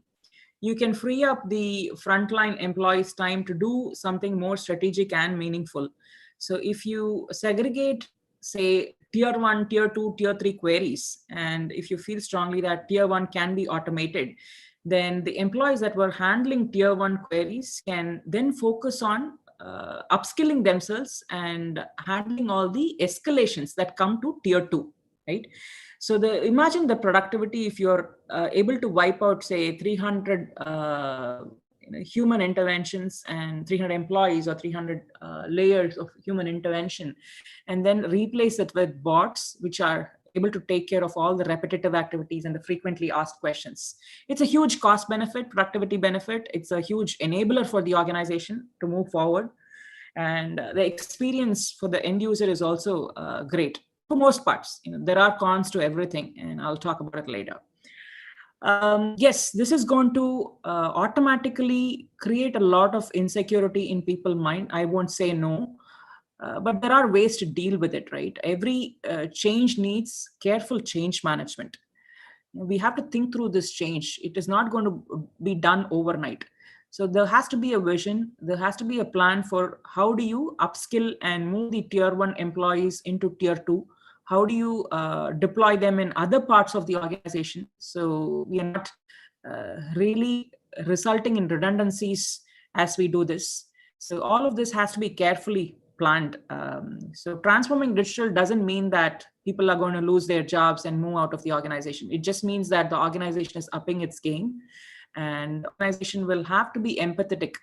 You can free up the frontline employees' time to do something more strategic and meaningful. So if you segregate, say, tier 1, tier 2, tier 3 queries, and if you feel strongly that tier 1 can be automated, then the employees that were handling tier 1 queries can then focus on upskilling themselves and handling all the escalations that come to tier 2, right? So imagine the productivity if you're able to wipe out, say, 300 human interventions and 300 employees or 300 layers of human intervention, and then replace it with bots, which are able to take care of all the repetitive activities and the frequently asked questions. It's a huge cost benefit, productivity benefit. It's a huge enabler for the organization to move forward. And the experience for the end user is also great. For most parts, there are cons to everything, and I'll talk about it later. Yes, this is going to automatically create a lot of insecurity in people's mind. I won't say no, but there are ways to deal with it, right? Every change needs careful change management. We have to think through this change. It is not going to be done overnight. So there has to be a vision. There has to be a plan for how do you upskill and move the tier 1 employees into tier 2. How do you deploy them in other parts of the organization? So we are not really resulting in redundancies as we do this. So all of this has to be carefully planned. So transforming digital doesn't mean that people are going to lose their jobs and move out of the organization. It just means that the organization is upping its game, and the organization will have to be empathetic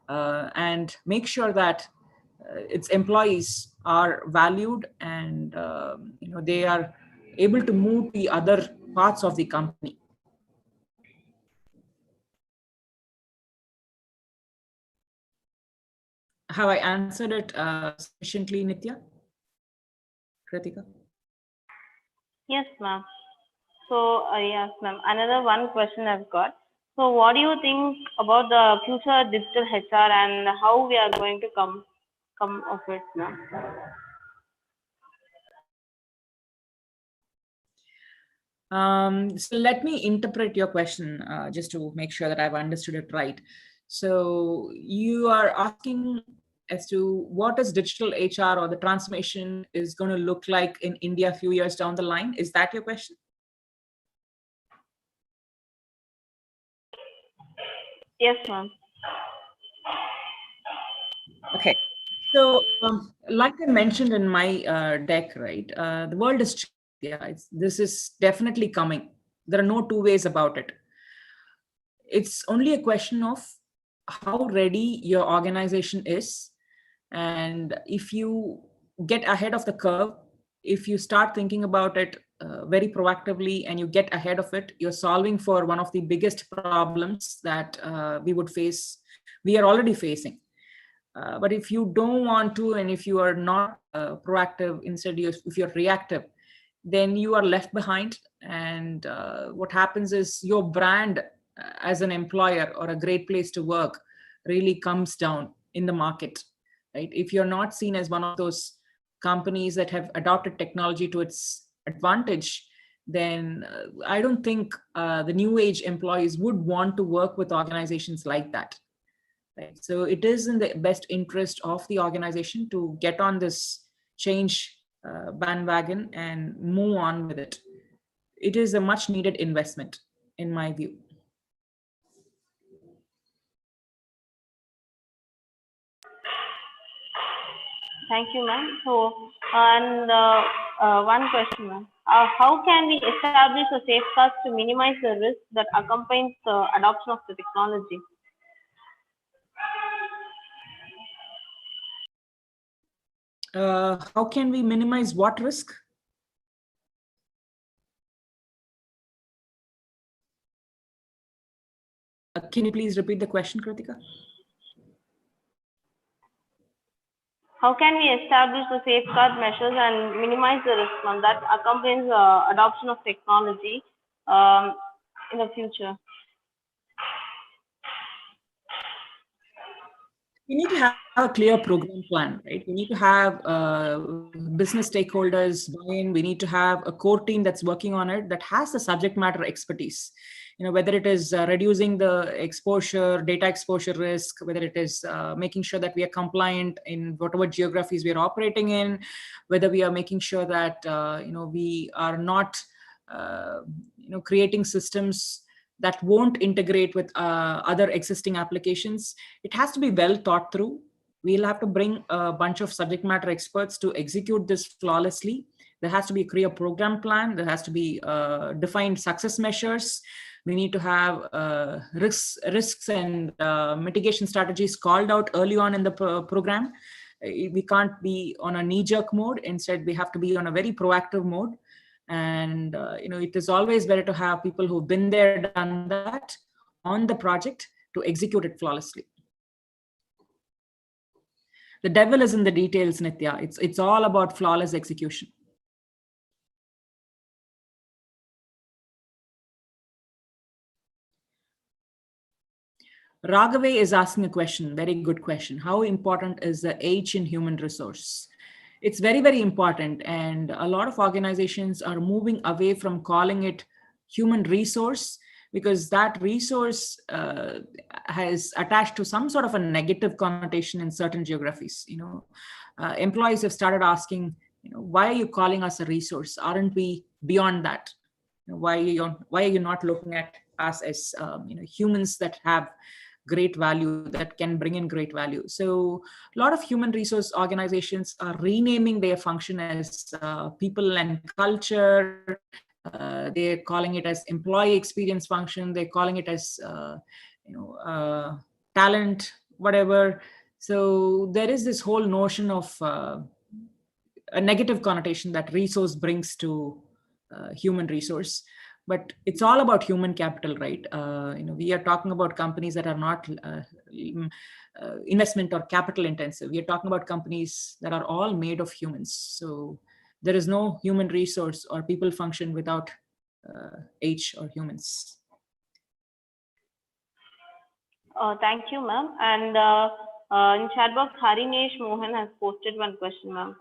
and make sure that its employees are valued and they are able to move to other parts of the company. Have I answered it sufficiently, Nitya? Kritika? Yes, ma'am. So, yes, ma'am. Another one question I've got. So, what do you think about the future digital HR and how we are going to come of it now? So let me interpret your question just to make sure that I've understood it right. So you are asking as to what is digital HR or the transformation is going to look like in India a few years down the line. Is that your question? Yes, ma'am. Okay. So like I mentioned in my deck, right, the world is changing. Yeah, this is definitely coming. There are no two ways about it. It's only a question of how ready your organization is. And if you get ahead of the curve, if you start thinking about it very proactively and you get ahead of it, you're solving for one of the biggest problems that we are already facing. But if you don't want to, and if you are not proactive, instead if you're reactive, then you are left behind. And what happens is your brand as an employer or a great place to work really comes down in the market. right? If you're not seen as one of those companies that have adopted technology to its advantage, then I don't think the new age employees would want to work with organizations like that. Right. So it is in the best interest of the organization to get on this change bandwagon and move on with it. It is a much needed investment, in my view. Thank you, ma'am. So, and one question, ma'am. How can we establish a safeguards to minimize the risk that accompanies the adoption of the technology? How can we minimize what risk? Can you please repeat the question, Kritika? How can we establish the safeguard measures and minimize the risk that accompanies adoption of technology in the future? We need to have a clear program plan, right? We need to have business stakeholders buy-in. We need to have a core team that's working on it that has the subject matter expertise. Whether it is reducing the exposure, data exposure risk, whether it is making sure that we are compliant in whatever geographies we are operating in, whether we are making sure that we are not creating systems that won't integrate with other existing applications. It has to be well thought through. We'll have to bring a bunch of subject matter experts to execute this flawlessly. There has to be a clear program plan. There has to be defined success measures. We need to have risks and mitigation strategies called out early on in the program. We can't be on a knee-jerk mode. Instead, we have to be on a very proactive mode. And it is always better to have people who've been there, done that on the project to execute it flawlessly. The devil is in the details, Nitya. It's all about flawless execution. Raghave is asking a question, very good question. How important is the H in human resource? It's very, very important. And a lot of organizations are moving away from calling it human resource because that resource has attached to some sort of a negative connotation in certain geographies. Employees have started asking, why are you calling us a resource? Aren't we beyond that? Why are you not looking at us as humans that have great value, that can bring in great value? So a lot of human resource organizations are renaming their function as people and culture. They're calling it as employee experience function. They're calling it as talent, whatever. So there is this whole notion of a negative connotation that resource brings to human resource. But it's all about human capital, right? We are talking about companies that are not investment or capital intensive. We are talking about companies that are all made of humans. So there is no human resource or people function without H or humans. Thank you, ma'am. And in chat box, Harinesh Mohan has posted one question, ma'am.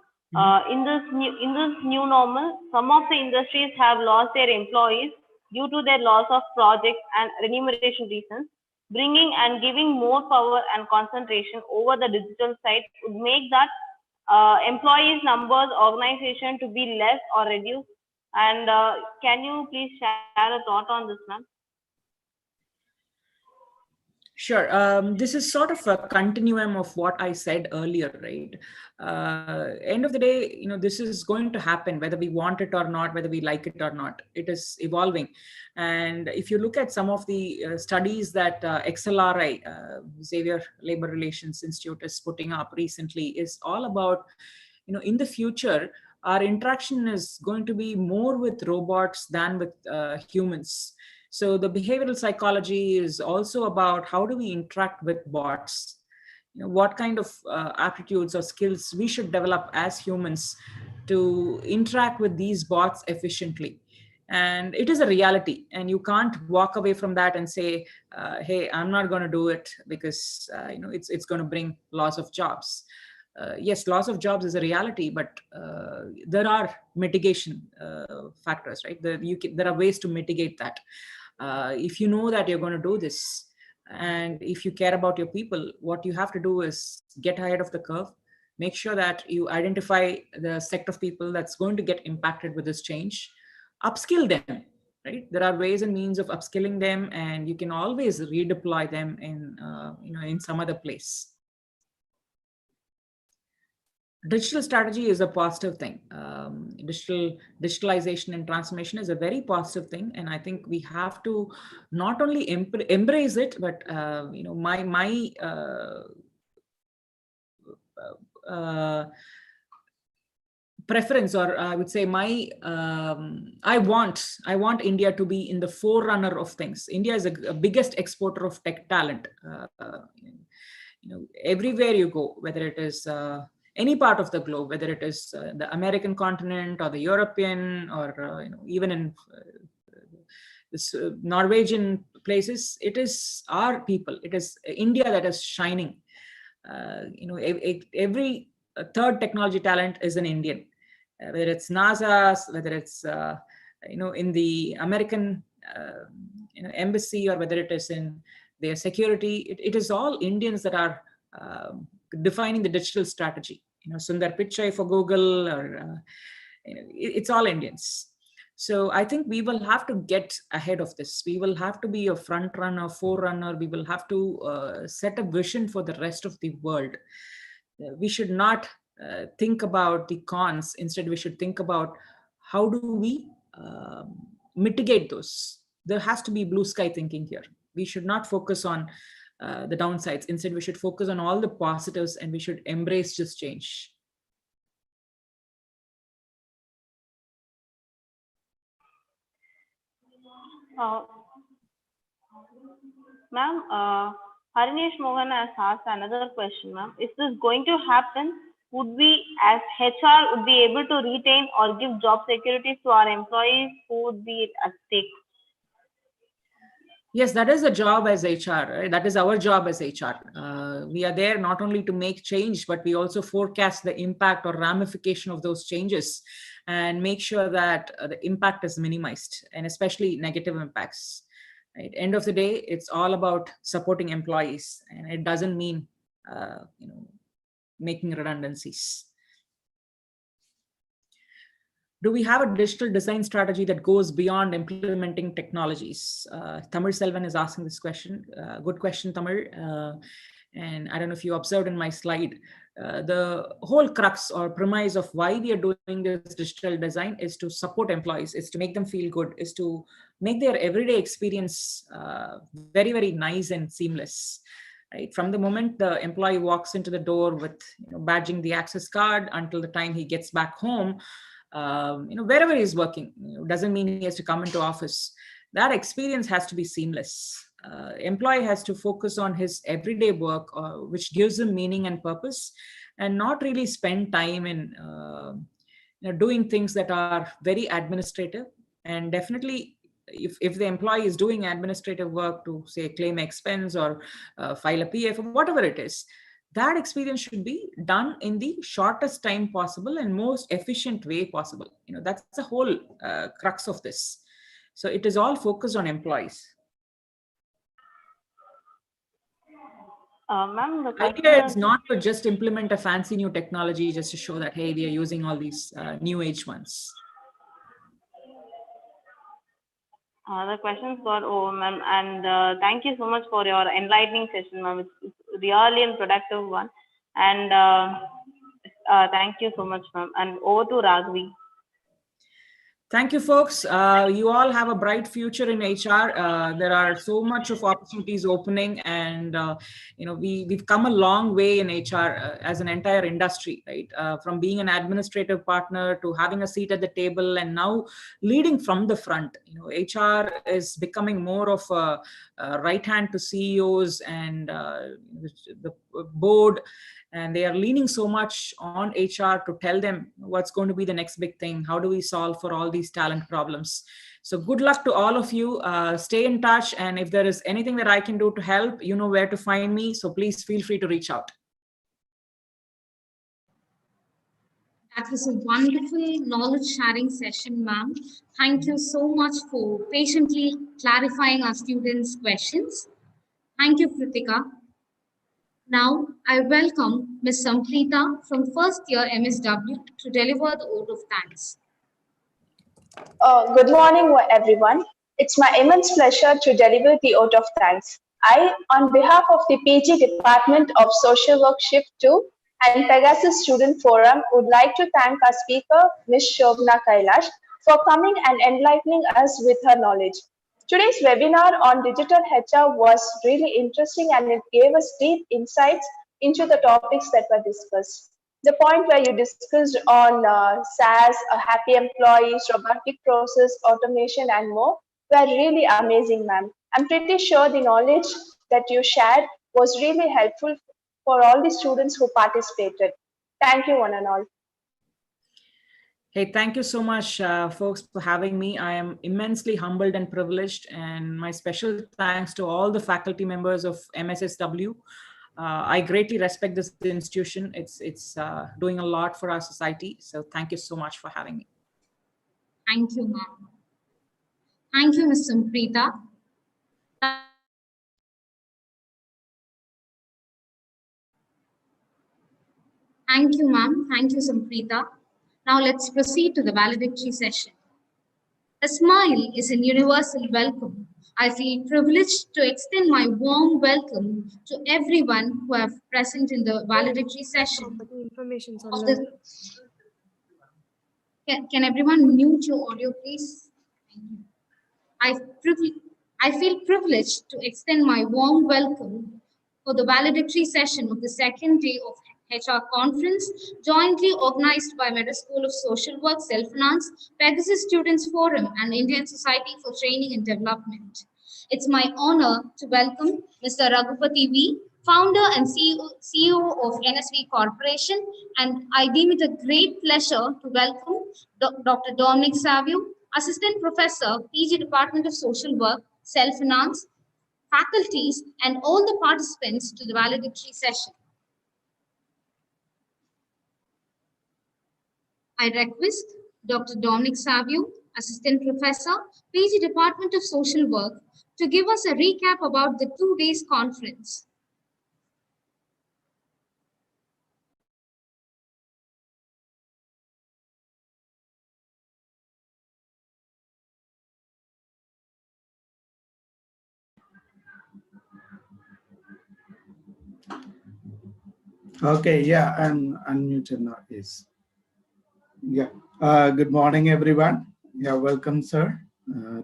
In this new normal, some of the industries have lost their employees due to their loss of projects and remuneration reasons. Bringing and giving more power and concentration over the digital side would make that employees numbers organization to be less or reduced. And can you please share a thought on this, ma'am? Sure. This is sort of a continuum of what I said earlier, right? End of the day, this is going to happen whether we want it or not, whether we like it or not. It is evolving. And if you look at some of the studies that XLRI, Xavier Labor Relations Institute, is putting up recently, is all about, in the future, our interaction is going to be more with robots than with humans. So the behavioral psychology is also about how do we interact with bots? What kind of aptitudes or skills we should develop as humans to interact with these bots efficiently. And it is a reality, and you can't walk away from that and say, hey, I'm not going to do it because it's going to bring loss of jobs. yes, loss of jobs is a reality, but there are mitigation factors, right? There are ways to mitigate that. If you know that you're going to do this, and if you care about your people, what you have to do is get ahead of the curve, make sure that you identify the sect of people that's going to get impacted with this change, upskill them, right? There are ways and means of upskilling them, and you can always redeploy them in, in some other place. Digital strategy is a positive thing. Digitalization and transformation is a very positive thing, and I think we have to not only embrace it, but my preference, or I would say my I want India to be in the forerunner of things. India is a biggest exporter of tech talent. Everywhere you go, whether it is any part of the globe, whether it is the American continent or the European, or even in this Norwegian places, it is our people, it is India that is shining. Every third technology talent is an Indian, whether it's NASA, whether it's in the American embassy, or whether it is in their security. It is all Indians that are defining the digital strategy. Sundar Pichai for Google, or it's all Indians. So I think we will have to get ahead of this. We will have to be a front runner, forerunner. We will have to set a vision for the rest of the world. We should not think about the cons. Instead, we should think about how do we mitigate those. There has to be blue sky thinking here. We should not focus on the downsides. Instead, we should focus on all the positives, and we should embrace this change. Ma'am, Harinesh Mohan has asked another question, ma'am. Is this going to happen? Would we, as HR, would be able to retain or give job security to our employees who would be at stake? Yes, that is a job as HR. Right? That is our job as HR. We are there not only to make change, but we also forecast the impact or ramification of those changes and make sure that the impact is minimized, and especially negative impacts. Right? End of the day, it's all about supporting employees, and it doesn't mean making redundancies. Do we have a digital design strategy that goes beyond implementing technologies? Tamil Selvan is asking this question. Good question, Tamil. And I don't know if you observed in my slide, the whole crux or premise of why we are doing this digital design is to support employees, is to make them feel good, is to make their everyday experience very, very nice and seamless. Right? From the moment the employee walks into the door with badging the access card until the time he gets back home, wherever he's working, doesn't mean he has to come into office. That experience has to be seamless. Employee has to focus on his everyday work, which gives him meaning and purpose, and not really spend time in doing things that are very administrative. And definitely, if the employee is doing administrative work to, say, claim expense or file a PF, or whatever it is, that experience should be done in the shortest time possible and most efficient way possible. That's the whole crux of this. So it is all focused on employees. Ma'am, the idea is not to just implement a fancy new technology just to show that, hey, we are using all these new age ones. The questions got over, ma'am, and thank you so much for your enlightening session, ma'am. It's really a productive one, and thank you so much, ma'am. And over to Raghavi. Thank you, folks. You all have a bright future in HR. There are so much of opportunities opening, and we've come a long way in HR as an entire industry, right? From being an administrative partner to having a seat at the table, and now leading from the front. HR is becoming more of a right hand to CEOs and the board. And they are leaning so much on HR to tell them what's going to be the next big thing. How do we solve for all these talent problems? So good luck to all of you. Stay in touch. And if there is anything that I can do to help, you know where to find me. So please feel free to reach out. That was a wonderful knowledge sharing session, ma'am. Thank you so much for patiently clarifying our students' questions. Thank you, Kritika. Now, I welcome Ms. Samprita from first year MSW to deliver the oath of thanks. Good morning, everyone. It's my immense pleasure to deliver the oath of thanks. I, on behalf of the PG Department of Social Work Shift 2 and Pegasus Student Forum, would like to thank our speaker, Ms. Shobna Kailash, for coming and enlightening us with her knowledge. Today's webinar on digital HR was really interesting and it gave us deep insights into the topics that were discussed. The point where you discussed on SaaS, happy employees, robotic process, automation, and more were really amazing, ma'am. I'm pretty sure the knowledge that you shared was really helpful for all the students who participated. Thank you, one and all. Hey, thank you so much, folks, for having me. I am immensely humbled and privileged, and my special thanks to all the faculty members of MSSW. I greatly respect this institution. It's doing a lot for our society. So thank you so much for having me. Thank you, ma'am. Thank you, Ms. Samprita. Thank you, ma'am. Thank you, Samprita. Now let's proceed to the valedictory session. A smile is a universal welcome. I feel privileged to extend my warm welcome to everyone who have present in the valedictory session. Can everyone mute your audio, please? I feel privileged to extend my warm welcome for the valedictory session of the second day of HR conference, jointly organized by Meta School of Social Work, Self-Finance, Pegasus Students Forum, and Indian Society for Training and Development. It's my honor to welcome Mr. Raghupati V, founder and CEO of NSV Corporation, and I deem it a great pleasure to welcome Dr. Dominic Savio, Assistant Professor, PG Department of Social Work, Self-Finance, faculties, and all the participants to the valedictory session. I request Dr. Dominic Savio, Assistant Professor, PG Department of Social Work, to give us a recap about the 2 days conference. Okay, yeah, I'm unmuted now. Yes. Yeah. Good morning, everyone. Yeah, welcome, sir.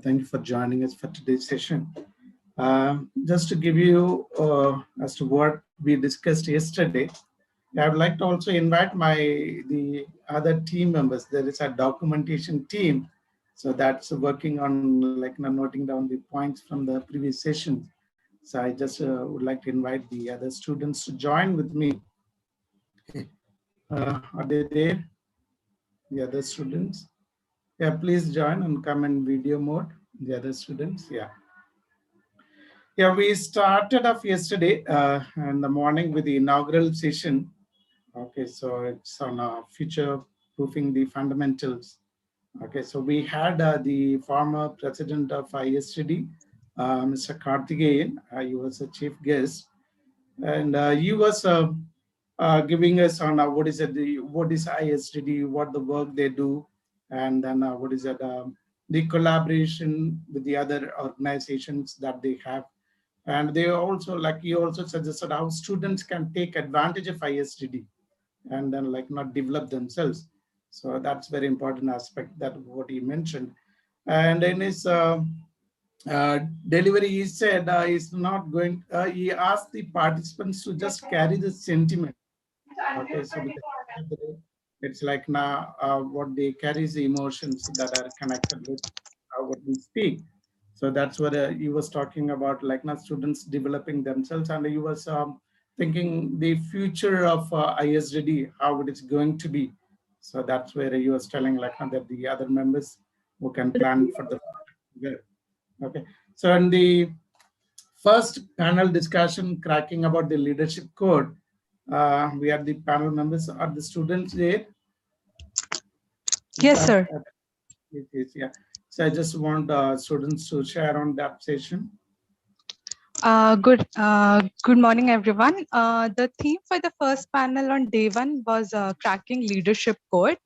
Thank you for joining us for today's session. Just to give you as to what we discussed yesterday, I would like to also invite the other team members. There is a documentation team, so that's working on like noting down the points from the previous session. So I just would like to invite the other students to join with me. Okay. Are they there? The other students? Yeah, please join and come in video mode. The other students, yeah. Yeah, we started off yesterday in the morning with the inaugural session. Okay, so it's on future proofing the fundamentals. Okay, so we had the former president of ISTD, Mr. Karthikeyan. He was a chief guest, and he was giving us on what is ISTD, what the work they do, and then what is it, the collaboration with the other organizations that they have. And they also, like he also suggested how students can take advantage of ISTD and then like not develop themselves. So that's very important aspect that what he mentioned. And in his delivery, he said he's not going, he asked the participants to just carry the sentiment. Okay, so it's like now what they carry is the emotions that are connected with what we speak. So that's what he was talking about, like now students developing themselves, and he was thinking the future of ISDD, how it is going to be. So that's where he was telling like that the other members who can plan for the future. Okay, so in the first panel discussion, cracking about the leadership code, we had the panel members. Are the students there? Yes, sir. It is, yeah. So I just want students to share on that session. Good morning, everyone. The theme for the first panel on day one was cracking leadership code.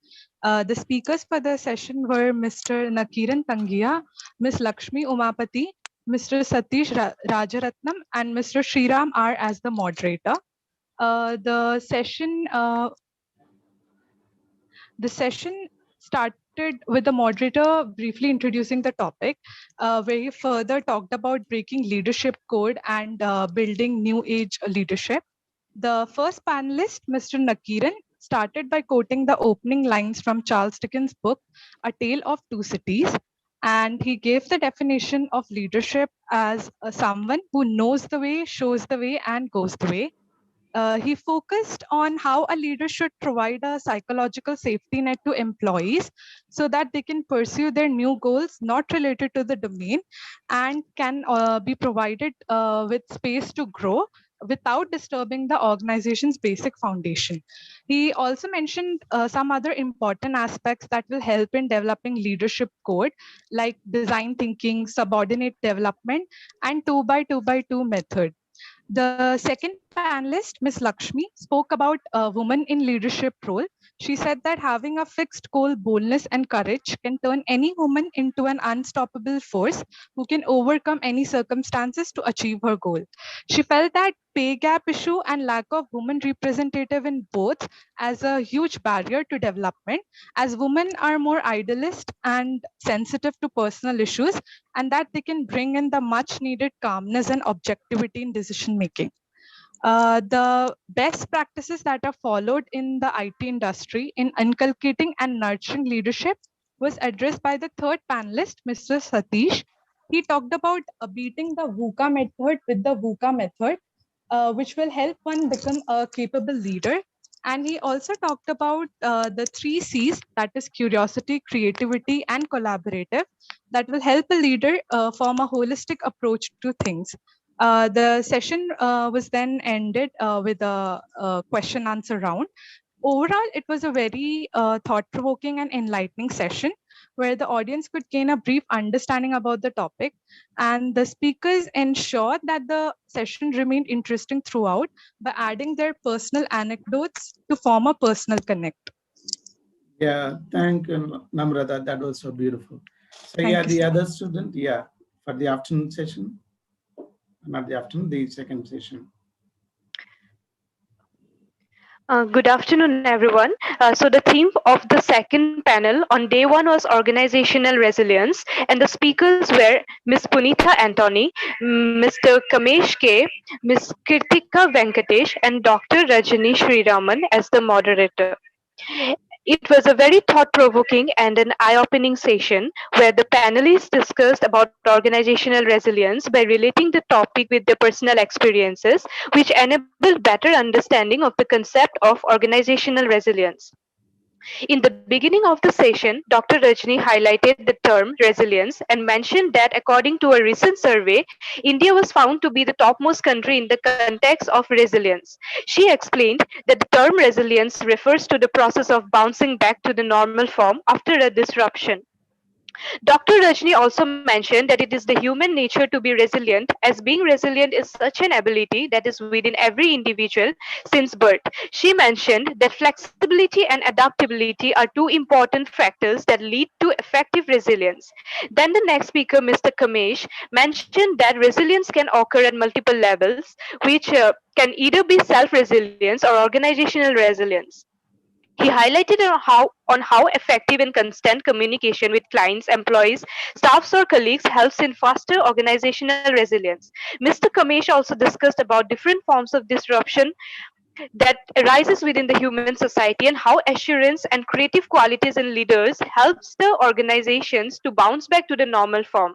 The speakers for the session were Mr. Nakiran Tangia, Ms. Lakshmi Umapati, Mr. Satish Rajaratnam, and Mr. Sriram R as the moderator. The session started with the moderator briefly introducing the topic, where he further talked about breaking leadership code and building new age leadership. The first panelist, Mr. Nakiran, started by quoting the opening lines from Charles Dickens' book, A Tale of Two Cities. And he gave the definition of leadership as someone who knows the way, shows the way, and goes the way. He focused on how a leader should provide a psychological safety net to employees so that they can pursue their new goals not related to the domain and can be provided with space to grow without disturbing the organization's basic foundation. He also mentioned some other important aspects that will help in developing leadership code, like design thinking, subordinate development, and 2x2x2 method. The second panelist, Ms. Lakshmi, spoke about a woman in leadership role. She said that having a fixed goal, boldness, and courage can turn any woman into an unstoppable force who can overcome any circumstances to achieve her goal. She felt that pay gap issue and lack of women representative in both as a huge barrier to development, as women are more idealist and sensitive to personal issues, and that they can bring in the much needed calmness and objectivity in decision making. The best practices that are followed in the IT industry in inculcating and nurturing leadership was addressed by the third panelist, Mr. Satish. He talked about beating the VUCA method with the VUCA method, which will help one become a capable leader. And he also talked about the three C's, that is curiosity, creativity, and collaborative, that will help a leader form a holistic approach to things. The session was then ended with a question answer round. Overall, it was a very thought-provoking and enlightening session where the audience could gain a brief understanding about the topic, and the speakers ensured that the session remained interesting throughout by adding their personal anecdotes to form a personal connect. Yeah, thank you, Namrata. That was so beautiful. So Thank yeah, you, the sir. other student, yeah, for the afternoon session, not the afternoon, the second session. Good afternoon, everyone. So the theme of the second panel on day one was organizational resilience, and the speakers were Ms. Punitha Antony, Mr. Kamesh K, Ms. Kirtika Venkatesh, and Dr. Rajani Sriraman as the moderator. It was a very thought-provoking and an eye-opening session where the panelists discussed about organizational resilience by relating the topic with their personal experiences, which enabled better understanding of the concept of organizational resilience. In the beginning of the session, Dr. Rajni highlighted the term resilience and mentioned that according to a recent survey, India was found to be the topmost country in the context of resilience. She explained that the term resilience refers to the process of bouncing back to the normal form after a disruption. Dr. Rajni also mentioned that it is the human nature to be resilient, as being resilient is such an ability that is within every individual since birth. She mentioned that flexibility and adaptability are two important factors that lead to effective resilience. Then the next speaker, Mr. Kamesh, mentioned that resilience can occur at multiple levels, which can either be self resilience or organizational resilience. He highlighted on how effective and constant communication with clients, employees, staffs, or colleagues helps in faster organizational resilience. Mr. Kamesh also discussed about different forms of disruption that arises within the human society and how assurance and creative qualities in leaders helps the organizations to bounce back to the normal form.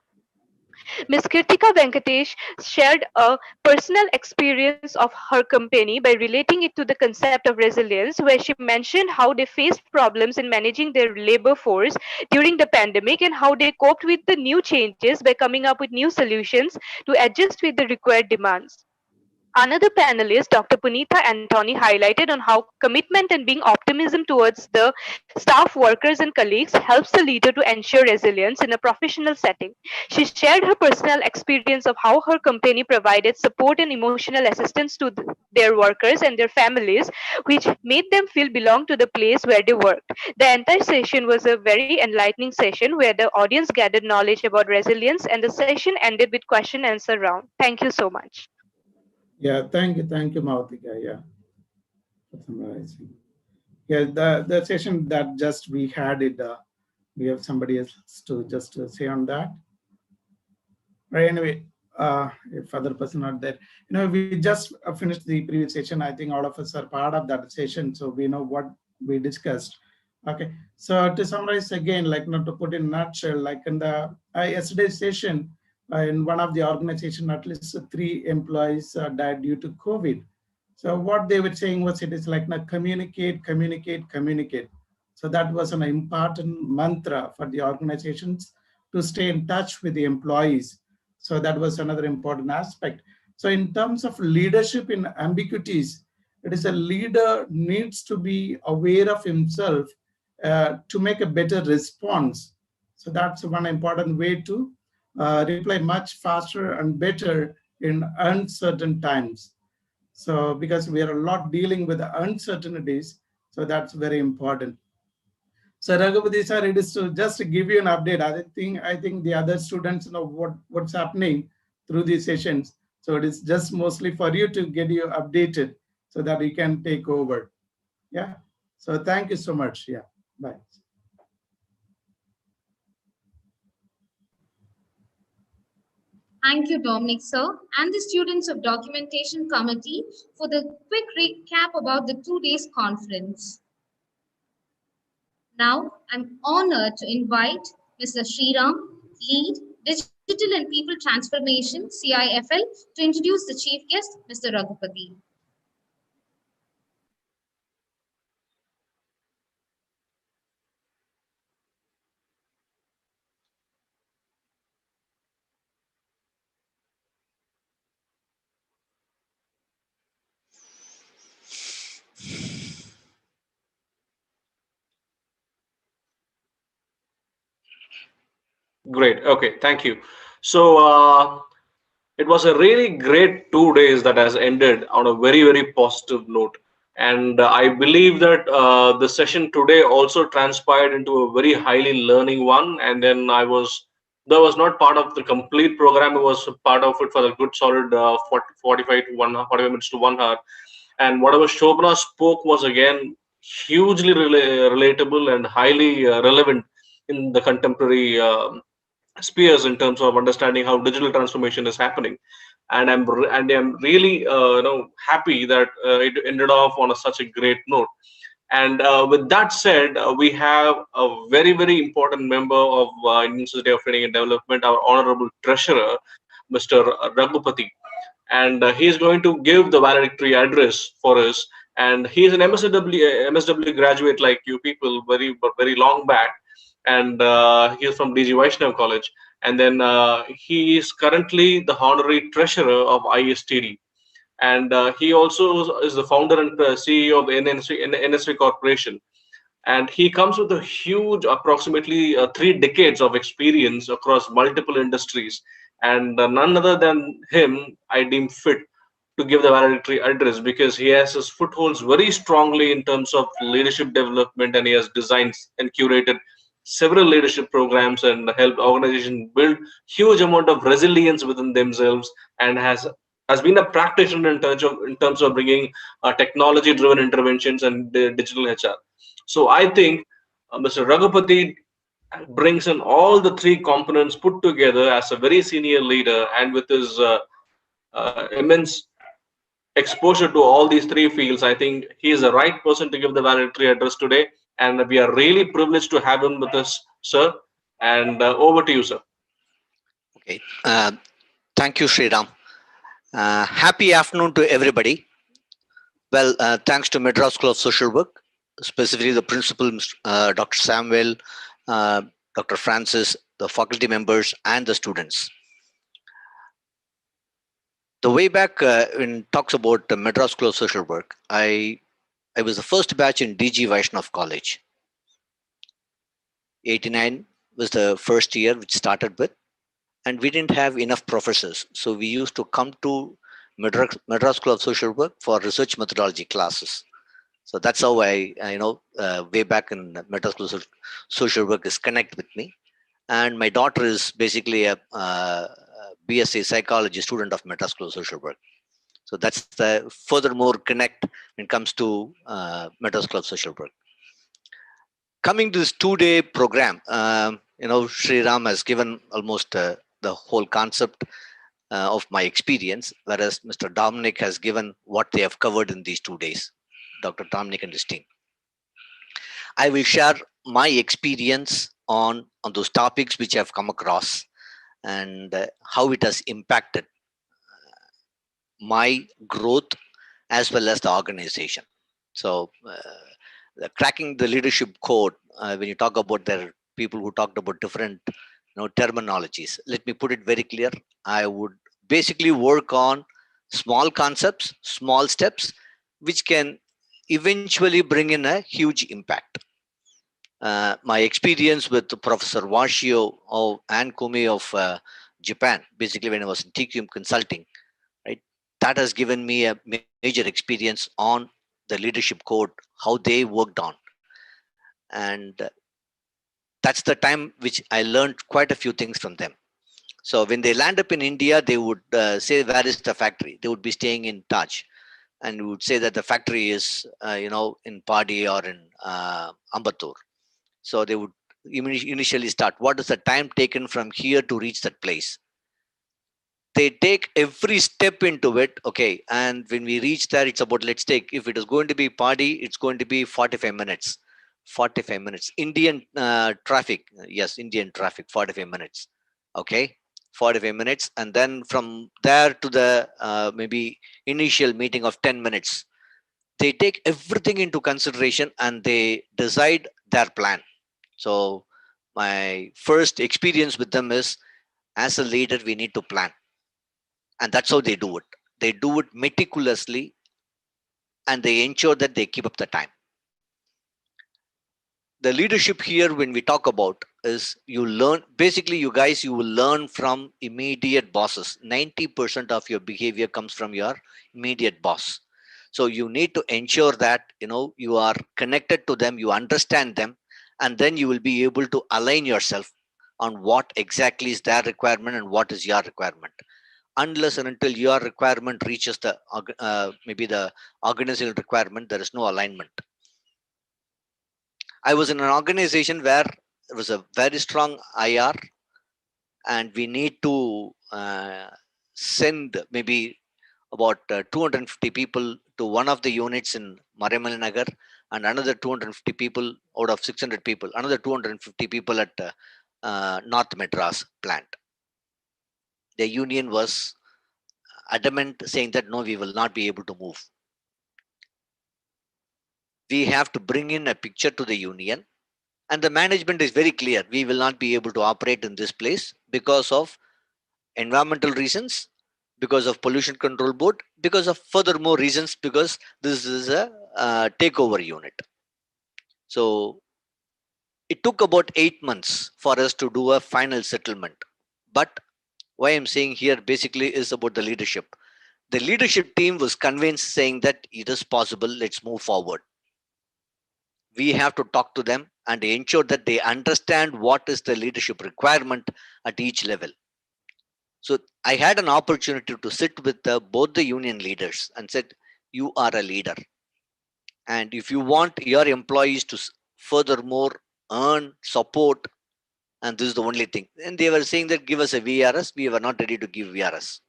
Ms. Kirtika Venkatesh shared a personal experience of her company by relating it to the concept of resilience, where she mentioned how they faced problems in managing their labor force during the pandemic and how they coped with the new changes by coming up with new solutions to adjust with the required demands. Another panelist, Dr. Punitha Antony, highlighted on how commitment and being optimism towards the staff, workers, and colleagues helps the leader to ensure resilience in a professional setting. She shared her personal experience of how her company provided support and emotional assistance to their workers and their families, which made them feel belong to the place where they worked. The entire session was a very enlightening session where the audience gathered knowledge about resilience, and the session ended with question answer round. Thank you so much. Yeah, thank you, Mautika. Yeah, for summarizing. Yeah, the session that just we had it. We have somebody else to just say on that. Right. Anyway, if other person not there, we just finished the previous session. I think all of us are part of that session, so we know what we discussed. Okay, so to summarize again, like not to put in a nutshell, like in the yesterday's session, in one of the organization, at least 3 employees died due to COVID. So what they were saying was it is like now communicate, communicate, communicate. So that was an important mantra for the organizations to stay in touch with the employees. So that was another important aspect. So in terms of leadership in ambiguities, it is a leader needs to be aware of himself to make a better response. So that's one important way to reply much faster and better in uncertain times. So because we are a lot dealing with the uncertainties, so that's very important. So Raghupati sir, it is to just give you an update. I think the other students know what's happening through these sessions. So it is just mostly for you to get you updated so that you can take over. Yeah. So thank you so much. Yeah. Bye. Thank you, Dominic, sir, and the students of Documentation Committee for the quick recap about the 2 days conference. Now, I'm honored to invite Mr. Sriram, Lead Digital and People Transformation, CIFL, to introduce the chief guest, Mr. Raghupati. Great. Okay. Thank you. So it was a really great 2 days that has ended on a very, very positive note. And I believe that the session today also transpired into a very highly learning one. And then that was not part of the complete program. It was part of it for a good solid 45 to 45 minutes to 1 hour. And whatever Shobana spoke was again hugely relatable and highly relevant in the contemporary spheres in terms of understanding how digital transformation is happening. And I'm really happy that it ended off on such a great note. And with that said, we have a very, very important member of Indian Society of Training and Development, our honorable treasurer, Mr. Raghupati. And he is going to give the valedictory address for us. And he is an MSW graduate like you people, very long back. And he is from DG Vaishnav College. And then he is currently the honorary treasurer of ISTD. And he also is the founder and CEO of NSV Corporation. And he comes with a huge, approximately 3 decades of experience across multiple industries. And none other than him, I deem fit to give the valedictory address, because he has his footholds very strongly in terms of leadership development, and he has designed and curated several leadership programs and helped organizations build huge amount of resilience within themselves, and has been a practitioner in terms of bringing technology driven interventions and digital HR. So I think Mr. Raghupati brings in all the 3 components put together as a very senior leader, and with his immense exposure to all these 3 fields, I think he is the right person to give the valedictory address today. And we are really privileged to have him with us, sir. And over to you, sir. Okay. Thank you, Sriram. Happy afternoon to everybody. Well, thanks to Madras School of Social Work, specifically the principal, Dr. Samuel, Dr. Francis, the faculty members, and the students. The way back when talks about the Madras School of Social Work, I was the first batch in DG Vaishnav College. 89 was the first year which started with, and we didn't have enough professors. So we used to come to Madras School of Social Work for research methodology classes. So that's how way back in Madras School of Social Work is connect with me. And my daughter is basically a BSc psychology student of Madras School of Social Work. So that's the furthermore connect when it comes to Madras School of Social Work. Coming to this 2-day program, Sri Ram has given almost the whole concept of my experience, whereas Mr. Dominic has given what they have covered in these 2 days, Dr. Dominic and his team. I will share my experience on those topics which I've come across and how it has impacted my growth as well as the organization. So cracking the leadership code, when you talk about there people who talked about different terminologies, let me put it very clear. I would basically work on small concepts, small steps, which can eventually bring in a huge impact. My experience with Professor Washio and Kumi of Japan, basically when I was in TQM Consulting, right, that has given me a major experience on the leadership code, how they worked on. And that's the time which I learned quite a few things from them. So when they land up in India, they would say, where is the factory? They would be staying in Taj. And would say that the factory is, in Padi or in Ambattur. So they would initially start, what is the time taken from here to reach that place? They take every step into it. Okay. And when we reach there, it's about, let's take, if it is going to be Padi, it's going to be 45 minutes. 45 minutes. Indian traffic. Yes, Indian traffic, 45 minutes. Okay. 45 minutes. And then from there to the maybe initial meeting of 10 minutes, they take everything into consideration and they decide their plan. So my first experience with them is, as a leader, we need to plan. And that's how they do it. They do it meticulously and they ensure that they keep up the time. The leadership here, when we talk about, is you learn, basically you guys, you will learn from immediate bosses. 90% of your behavior comes from your immediate boss. So you need to ensure that you are connected to them, you understand them, and then you will be able to align yourself on what exactly is their requirement and what is your requirement. Unless and until your requirement reaches the maybe the organizational requirement, there is no alignment. I was in an organization where there was a very strong IR, and we need to send maybe about 250 people to one of the units in Mariamal Nagar, and another 250 people out of 600 people, another 250 people at North Madras plant. The union was adamant, saying that no, we will not be able to move. We have to bring in a picture to the union, and the management is very clear. We will not be able to operate in this place because of environmental reasons, because of pollution control board, because of furthermore reasons, because this is a takeover unit. So it took about 8 months for us to do a final settlement. But what I'm saying here basically is about the leadership. The leadership team was convinced, saying that it is possible, let's move forward. We have to talk to them and ensure that they understand what is the leadership requirement at each level. So I had an opportunity to sit with both the union leaders and said, you are a leader. And if you want your employees to furthermore earn support, and this is the only thing. And they were saying that give us a VRS. We were not ready to give VRS.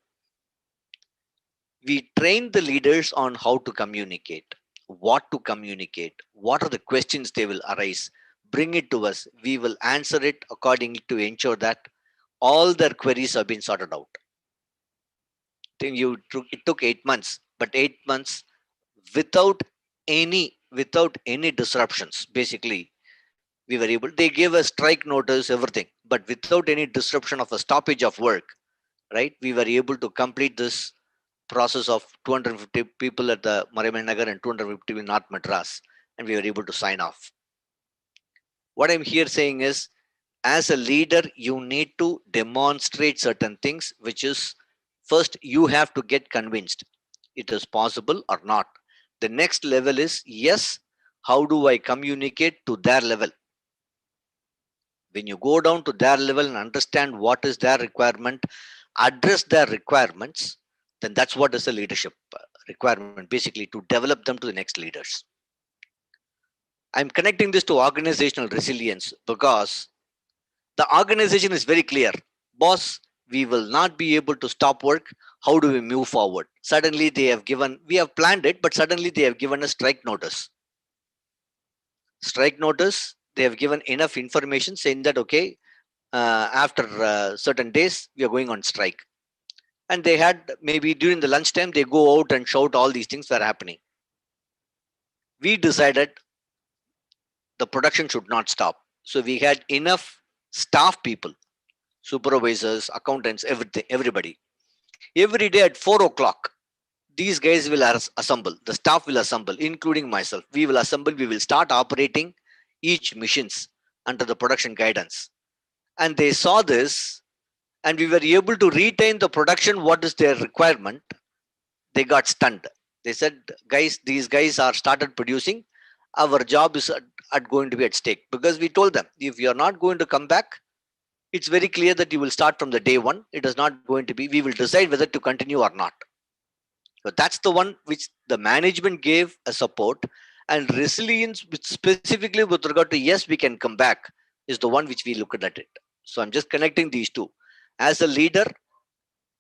We trained the leaders on how to communicate, what to communicate, what are the questions they will arise. Bring it to us. We will answer it accordingly to ensure that all their queries have been sorted out. It took 8 months, but 8 months without any disruptions. Basically, we were able. They gave us strike notice, everything, but without any disruption of a stoppage of work. Right? We were able to complete this process of 250 people at the Mariman Nagar and 250 in North Madras, and we were able to sign off. What I'm here saying is, as a leader, you need to demonstrate certain things, which is first you have to get convinced it is possible or not. The next level is, yes, how do I communicate to their level? When you go down to their level and understand what is their requirement, address their requirements, then that's what is a leadership requirement, basically to develop them to the next leaders. I'm connecting this to organizational resilience because the organization is very clear. Boss, we will not be able to stop work. How do we move forward? Suddenly they have given, we have planned it, but suddenly they have given a strike notice. Strike notice, they have given enough information saying that, okay, after certain days, we are going on strike. And they had, maybe during the lunchtime, they go out and shout all these things that are happening. We decided the production should not stop. So we had enough staff people, supervisors, accountants, everything, everybody. Every day at 4 o'clock, these guys will assemble, the staff will assemble, including myself. We will assemble, we will start operating each machines under the production guidance. And they saw this, and we were able to retain the production, what is their requirement. They got stunned. They said, guys, these guys are started producing. Our job is at going to be at stake, because we told them, if you are not going to come back, it's very clear that you will start from the day one. It is not going to be, we will decide whether to continue or not. But that's the one which the management gave a support, and resilience, which specifically with regard to, yes, we can come back, is the one which we looked at it. So I'm just connecting these two. As a leader,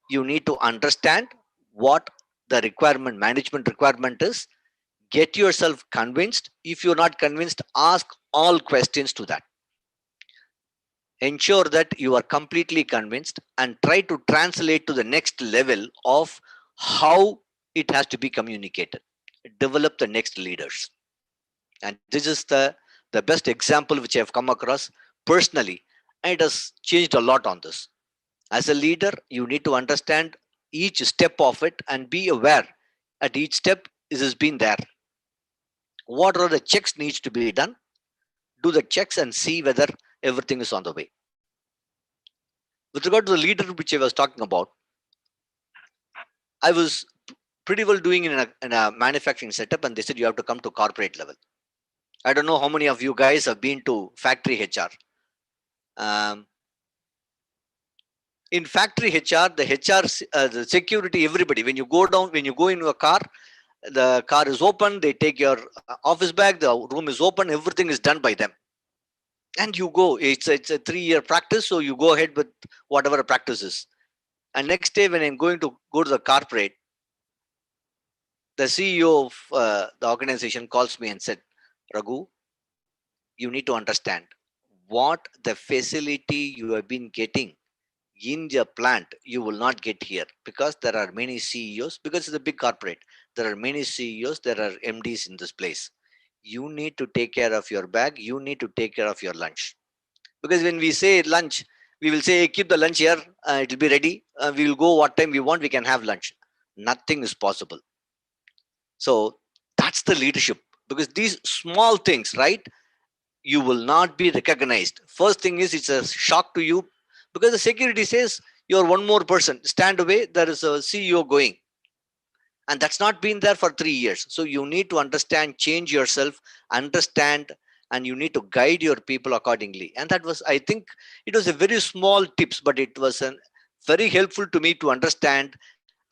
you need to understand what the requirement, management requirement is. Get yourself convinced. If you're not convinced, ask all questions to that. Ensure that you are completely convinced and try to translate to the next level of how it has to be communicated. Develop the next leaders. And this is the best example which I have come across personally. And it has changed a lot on this. As a leader, you need to understand each step of it and be aware at each step this has been there. What are the checks needs to be done? Do the checks and see whether everything is on the way. With regard to the leader which I was talking about, I was pretty well doing in a manufacturing setup, and they said you have to come to corporate level. I don't know how many of you guys have been to factory HR. In factory HR, the HR, the security, everybody, when you go down, when you go into a car, the car is open, they take your office bag, the room is open, everything is done by them. And you go, it's a 3-year practice, so you go ahead with whatever practice is. And next day, when I'm going to go to the corporate, the CEO of the organization calls me and said, Raghu, you need to understand what the facility you have been getting in your plant, you will not get here, because there are many CEOs, because it's a big corporate. There are many CEOs, there are MDs in this place. You need to take care of your bag. You need to take care of your lunch. Because when we say lunch, we will say, hey, keep the lunch here. It will be ready. We will go what time we want. We can have lunch. Nothing is possible. So that's the leadership. Because these small things, right? You will not be recognized. First thing is, it's a shock to you, because the security says you're one more person. Stand away. There is a CEO going. And that's not been there for 3 years. So you need to understand, change yourself, understand, and you need to guide your people accordingly. And that was, I think, it was a very small tips, but it was very helpful to me to understand,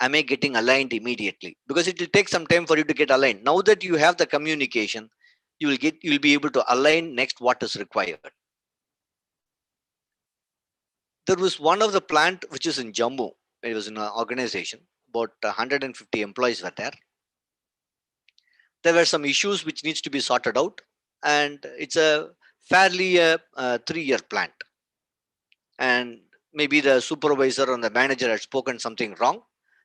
am I getting aligned immediately? Because it will take some time for you to get aligned. Now that you have the communication, you'll be able to align next what is required. There was one of the plant which is in Jammu. It was in an organization. About 150 employees were there. There were some issues which needs to be sorted out, and it's a fairly 3-year plant. And maybe the supervisor or the manager had spoken something wrong,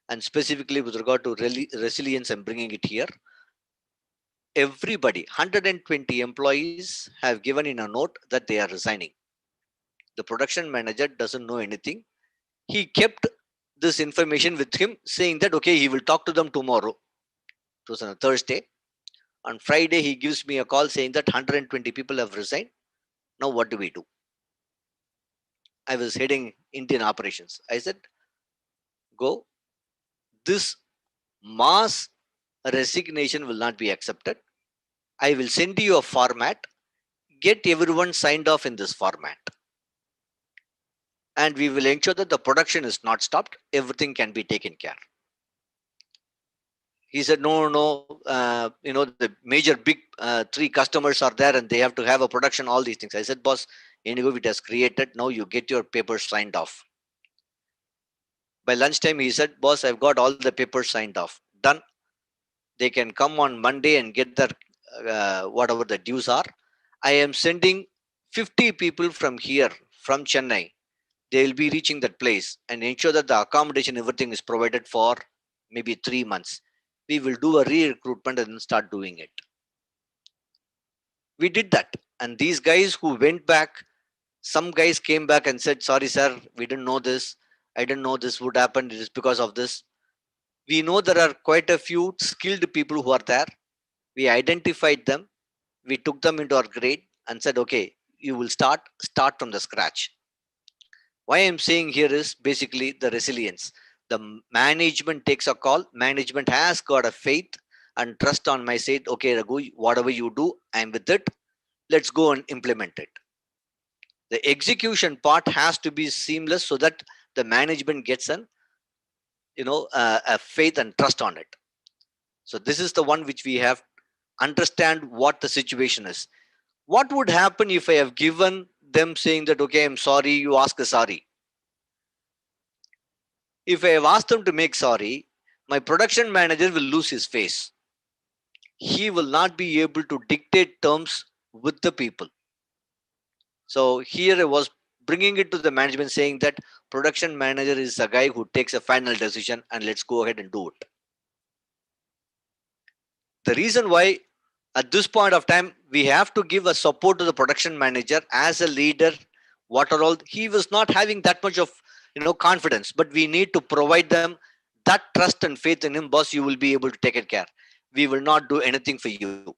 and specifically with regard to resilience, I'm bringing it here. Everybody, 120 employees have given in a note that they are resigning. The production manager doesn't know anything. He kept this information with him, saying that, okay, he will talk to them tomorrow. It was on a Thursday. On Friday, he gives me a call saying that 120 people have resigned. Now, what do we do? I was heading Indian operations. I said, go. This mass resignation will not be accepted. I will send you a format. Get everyone signed off in this format. And we will ensure that the production is not stopped. Everything can be taken care. He said, no, the major big 3 customers are there and they have to have a production, all these things. I said, boss, anyway, it has created. Now you get your papers signed off. By lunchtime, he said, boss, I've got all the papers signed off. Done. They can come on Monday and get their whatever the dues are. I am sending 50 people from here, from Chennai. They will be reaching that place and ensure that the accommodation, everything is provided for maybe 3 months. We will do a re-recruitment and start doing it. We did that. And these guys who went back, some guys came back and said, sorry, sir, we didn't know this. I didn't know this would happen. It is because of this. We know there are quite a few skilled people who are there. We identified them. We took them into our grade and said, okay, you will start from the scratch. Why I'm saying here is basically the resilience. The management takes a call. Management has got a faith and trust on my side. Okay, Raghu, whatever you do, I'm with it. Let's go and implement it. The execution part has to be seamless so that the management gets a faith and trust on it. So this is the one which we have understand what the situation is. What would happen if I have given them saying that, okay, I'm sorry, you ask a sorry. If I have asked them to make sorry, my production manager will lose his face. He will not be able to dictate terms with the people. So here I was bringing it to the management saying that production manager is a guy who takes a final decision and let's go ahead and do it. The reason why at this point of time, we have to give a support to the production manager as a leader, what are all, he was not having that much of confidence, but we need to provide them that trust and faith in him. Boss, you will be able to take it care. We will not do anything for you.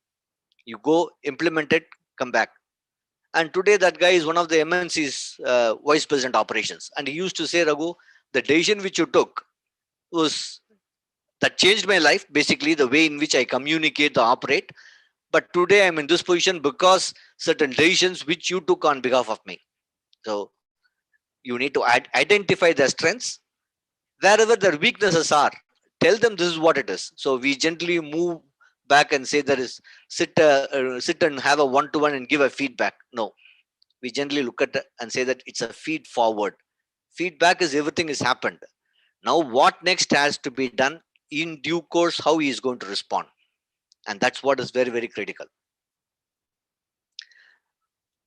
You go implement it, come back. And today that guy is one of the MNC's vice president operations. And he used to say, Raghu, the decision which you took was that changed my life, basically the way in which I communicate, the operate. But today I'm in this position because certain decisions which you took on behalf of me. So you need to identify their strengths. Wherever their weaknesses are, tell them this is what it is. So we gently move back and say there is sit and have a one-to-one and give a feedback. No, we gently look at it and say that it's a feed forward. Feedback is everything has happened. Now what next has to be done in due course, how he is going to respond. And that's what is very, very critical.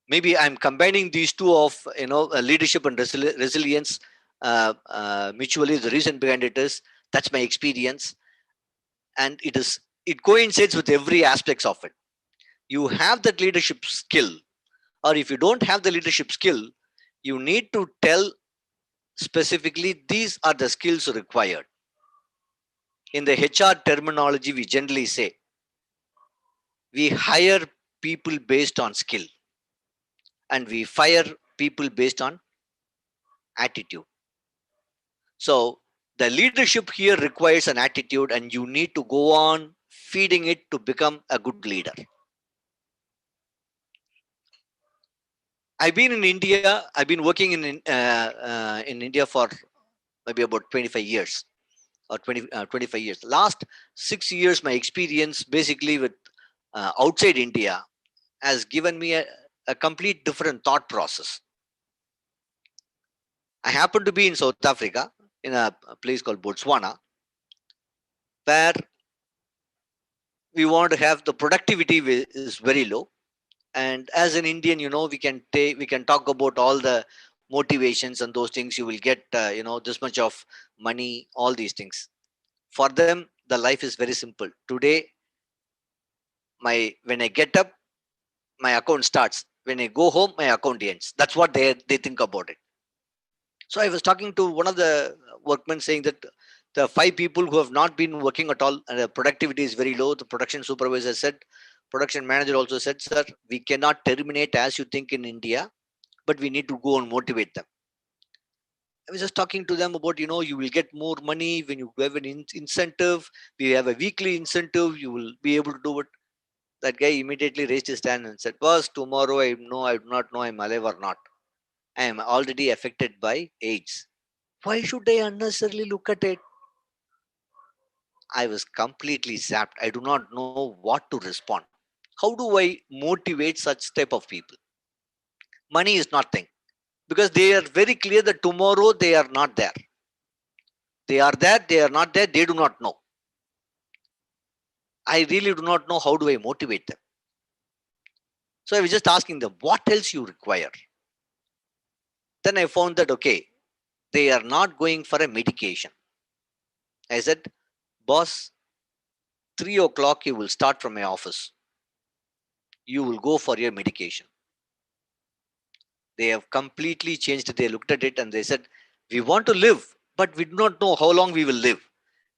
Maybe I'm combining these two of leadership and resilience mutually. The reason behind it is that's my experience, and it coincides with every aspects of it. You have that leadership skill, or if you don't have the leadership skill, you need to tell specifically these are the skills required. In the HR terminology, we generally say we hire people based on skill and we fire people based on attitude. So the leadership here requires an attitude, and you need to go on feeding it to become a good leader. I've been in India. I've been working in India for maybe about 25 years or 25 years. Last 6 years, my experience basically with outside India has given me a complete different thought process. I happen to be in South Africa, in a place called Botswana, where we want to have the productivity is very low. And as an Indian, we can talk about all the motivations and those things. You will get this much of money, all these things. For them, the life is very simple. Today, when I get up, my account starts. When I go home, my account ends. That's what they think about it. So I was talking to one of the workmen saying that the 5 people who have not been working at all and the productivity is very low. The production supervisor said, production manager also said, sir, we cannot terminate as you think in India, but we need to go and motivate them. I was just talking to them about, you will get more money when you have an incentive. We have a weekly incentive. You will be able to do it. That guy immediately raised his hand and said, boss, tomorrow I do not know I'm alive or not. I am already affected by AIDS. Why should I unnecessarily look at it? I was completely zapped. I do not know what to respond. How do I motivate such type of people? Money is nothing because they are very clear that tomorrow they are not there. They are there, they are not there, they do not know. I really do not know how do I motivate them. So I was just asking them, what else you require? Then I found that, okay, they are not going for a medication. I said, boss, 3 o'clock you will start from my office. You will go for your medication. They have completely changed. They looked at it and they said, we want to live, but we do not know how long we will live.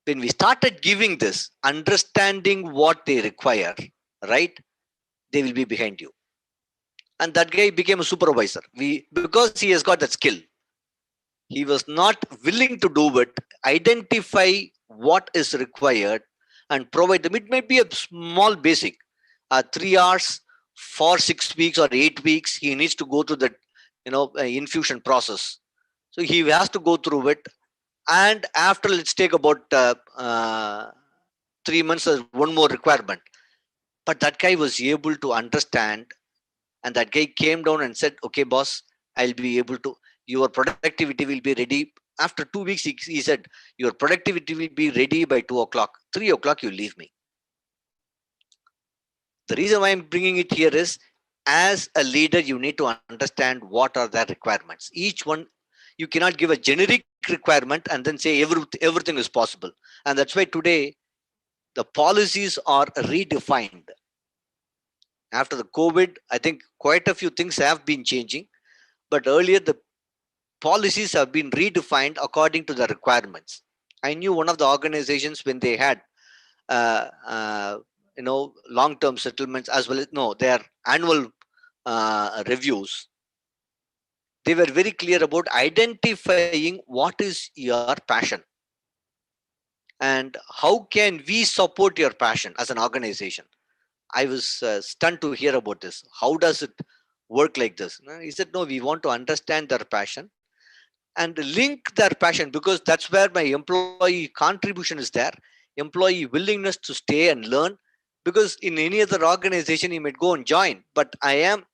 When we started giving this, understanding what they require, right, they will be behind you. And that guy became a supervisor. Because he has got that skill, he was not willing to do it, identify what is required and provide them. It might be a small basic, 3 hours for 6 weeks or 8 weeks. He needs to go through the infusion process. So he has to go through it. And after, let's take about 3 months, there's one more requirement. But that guy was able to understand. And that guy came down and said, okay, boss, I'll be able to, your productivity will be ready. After 2 weeks, he said, your productivity will be ready by 2 o'clock. 3 o'clock, you leave me. The reason why I'm bringing it here is, as a leader, you need to understand what are the requirements. Each one, you cannot give a generic requirement and then say everything is possible. And that's why today, the policies are redefined. After the COVID, I think quite a few things have been changing. But earlier, the policies have been redefined according to the requirements. I knew one of the organizations when they had long-term settlements as well as their annual reviews. They were very clear about identifying what is your passion and how can we support your passion as an organization. I was stunned to hear about this. How does it work like this? He said, no, we want to understand their passion and link their passion, because that's where my employee contribution is there, employee willingness to stay and learn. Because in any other organization, he might go and join, but I am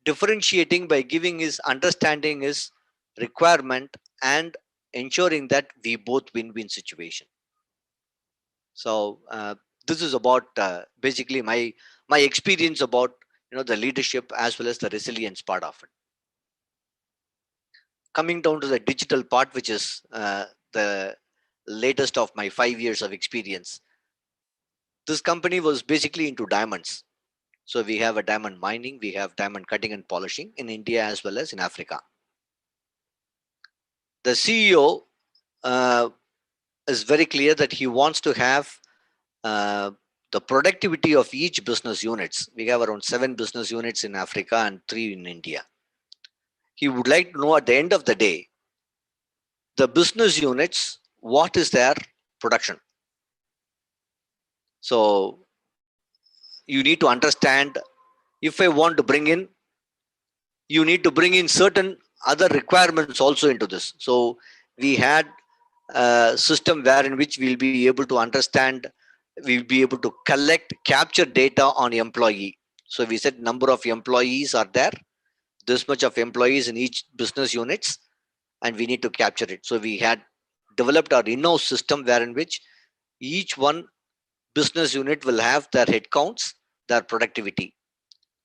differentiating by giving his understanding his requirement and ensuring that we both win-win situation. So this is about basically my experience about the leadership as well as the resilience part of it. Coming down to the digital part, which is the latest of my 5 years of experience. This company was basically into diamonds. So we have a diamond mining, we have diamond cutting and polishing in India as well as in Africa. The CEO is very clear that he wants to have the productivity of each business units. We have around 7 business units in Africa and 3 in India. He would like to know at the end of the day, the business units, what is their production. So you need to understand, if I want to bring in, you need to bring in certain other requirements also into this. So we had a system wherein which we'll be able to understand, we'll be able to collect, capture data on employee. So we said number of employees are there, this much of employees in each business units, and we need to capture it. So we had developed our in-house system wherein which each one business unit will have their headcounts, their productivity.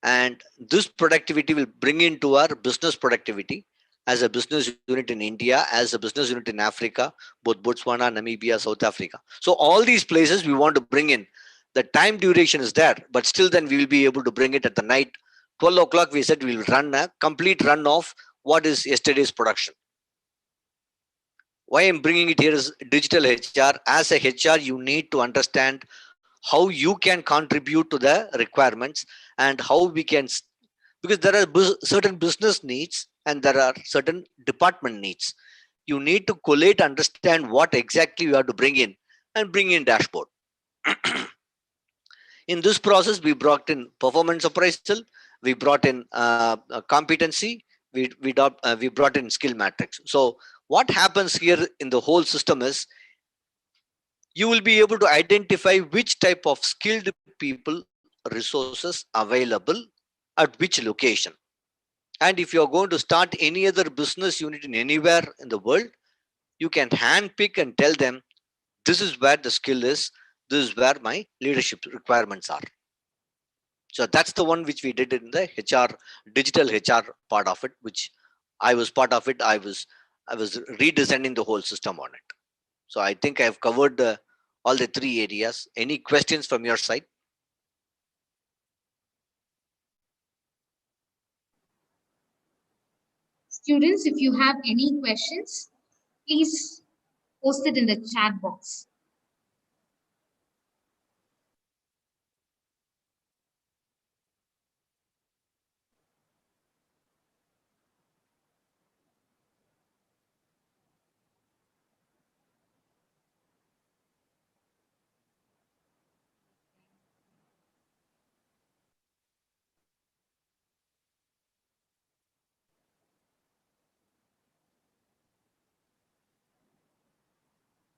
And this productivity will bring into our business productivity as a business unit in India, as a business unit in Africa, both Botswana, Namibia, South Africa. So all these places we want to bring in. The time duration is there, but still then we will be able to bring it at the night. 12 o'clock, we said we will run a complete run of what is yesterday's production. Why I'm bringing it here is digital HR. As a HR, you need to understand how you can contribute to the requirements and how we can, because there are certain business needs and there are certain department needs. You need to collate, understand what exactly you have to bring in and bring in dashboard. In this process, we brought in performance appraisal, we brought in competency, we brought in skill matrix. So what happens here in the whole system is you will be able to identify which type of skilled people resources available at which location. And if you're going to start any other business unit in anywhere in the world, you can handpick and tell them, this is where the skill is, this is where my leadership requirements are. So that's the one which we did in the HR, digital HR part of it, which I was part of it. I was redesigning the whole system on it. So I think I've covered all the three areas. Any questions from your side? Students, if you have any questions, please post it in the chat box.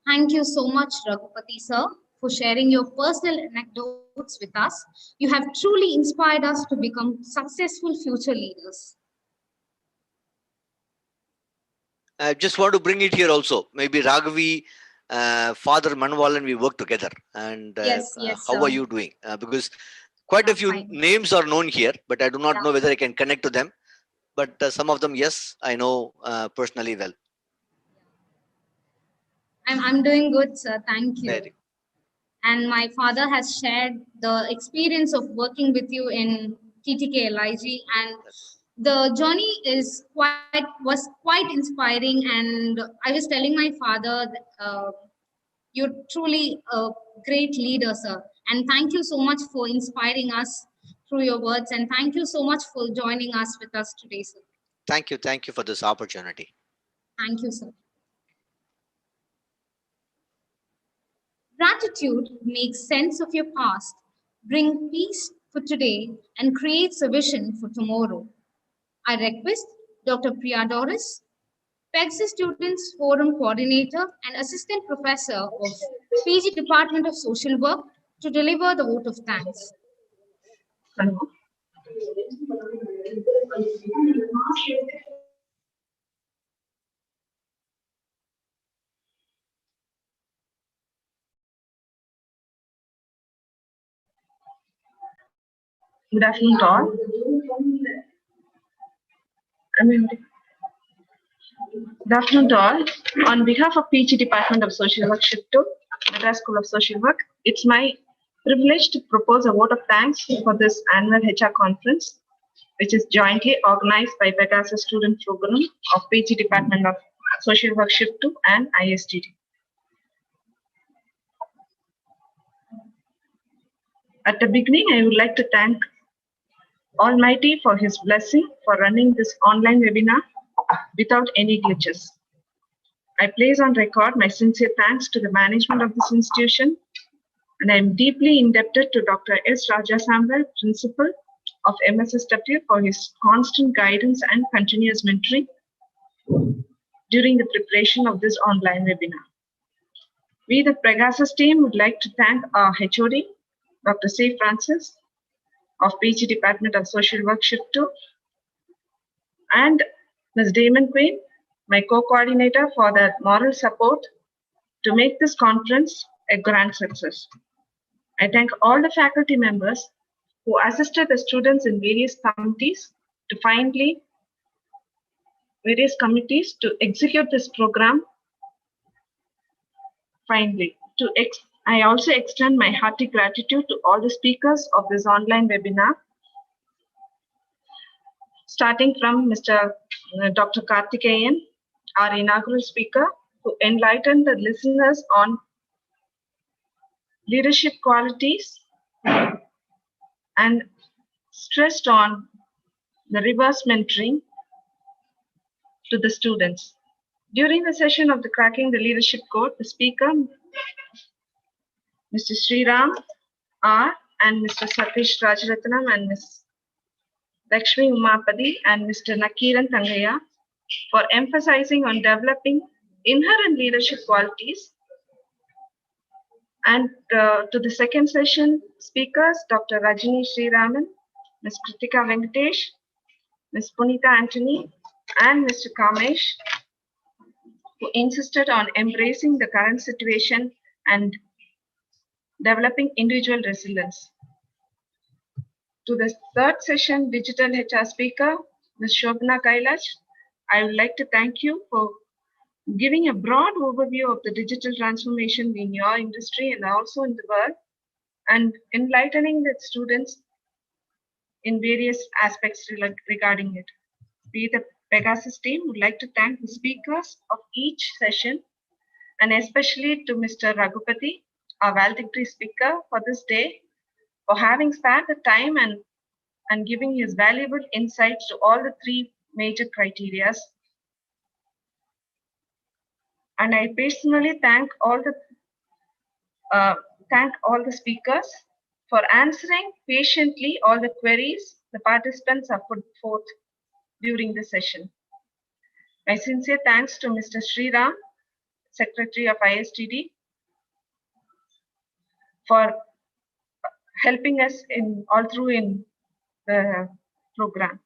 Thank you so much, Raghupati sir, for sharing your personal anecdotes with us. You have truly inspired us to become successful future leaders. I just want to bring it here also. Maybe Raghavi, Father Manwalan, we work together. And Yes, how are you doing? Because quite a few names are known here, but I do not know whether I can connect to them. But some of them, yes, I know personally well. I'm doing good, sir. Thank you. Very. And my father has shared the experience of working with you in TTK LIG, and the journey was quite inspiring. And I was telling my father, you're truly a great leader, sir. And thank you so much for inspiring us through your words. And thank you so much for joining us with us today, sir. Thank you. Thank you for this opportunity. Thank you, sir. Gratitude makes sense of your past, bring peace for today, and creates a vision for tomorrow. I request Dr. Priya Doris, PEGSI Students Forum Coordinator and Assistant Professor of PG Department of Social Work, to deliver the vote of thanks. Hello. Good afternoon to all. Good afternoon to all. On behalf of PG Department of Social Work Shift to Madras School of Social Work, it's my privilege to propose a vote of thanks for this annual HR conference, which is jointly organized by Pegasus Student Program of PG Department of Social Work Shift to and ISTD. At the beginning, I would like to thank Almighty for His blessing for running this online webinar without any glitches. I place on record my sincere thanks to the management of this institution, and I am deeply indebted to Dr. S. Rajasambal, Principal of MSSW, for his constant guidance and continuous mentoring during the preparation of this online webinar. We, the Pegasus team, would like to thank our HOD, Dr. C. Francis, of PG Department of Social Work Shift 2, and Ms. Damon Quinn, my co-coordinator, for their moral support to make this conference a grand success. I thank all the faculty members who assisted the students in various committees to execute this program finally. I also extend my hearty gratitude to all the speakers of this online webinar, starting from Dr. Karthikeyan, our inaugural speaker, who enlightened the listeners on leadership qualities and stressed on the reverse mentoring to the students. During the session of the Cracking the Leadership Code, the speaker, Mr. Sriram R. and Mr. Satish Rajaratnam and Ms. Lakshmi Umapadi and Mr. Nakiran Tangaya for emphasizing on developing inherent leadership qualities. And to the second session speakers, Dr. Rajini Sriraman, Ms. Kritika Venkatesh, Ms. Punita Anthony, and Mr. Kamesh, who insisted on embracing the current situation and developing individual resilience. To the third session, Digital HR speaker, Ms. Shobana Kailash, I would like to thank you for giving a broad overview of the digital transformation in your industry and also in the world, and enlightening the students in various aspects regarding it. We, the Pegasus team, would like to thank the speakers of each session, and especially to Mr. Raghupati, our valedictory speaker for this day, for having spared the time and giving his valuable insights to all the three major criteria. And I personally thank all the speakers for answering patiently all the queries the participants have put forth during the session. My sincere thanks to Mr. Sriram, Secretary of ISTD, for helping us all through in the program.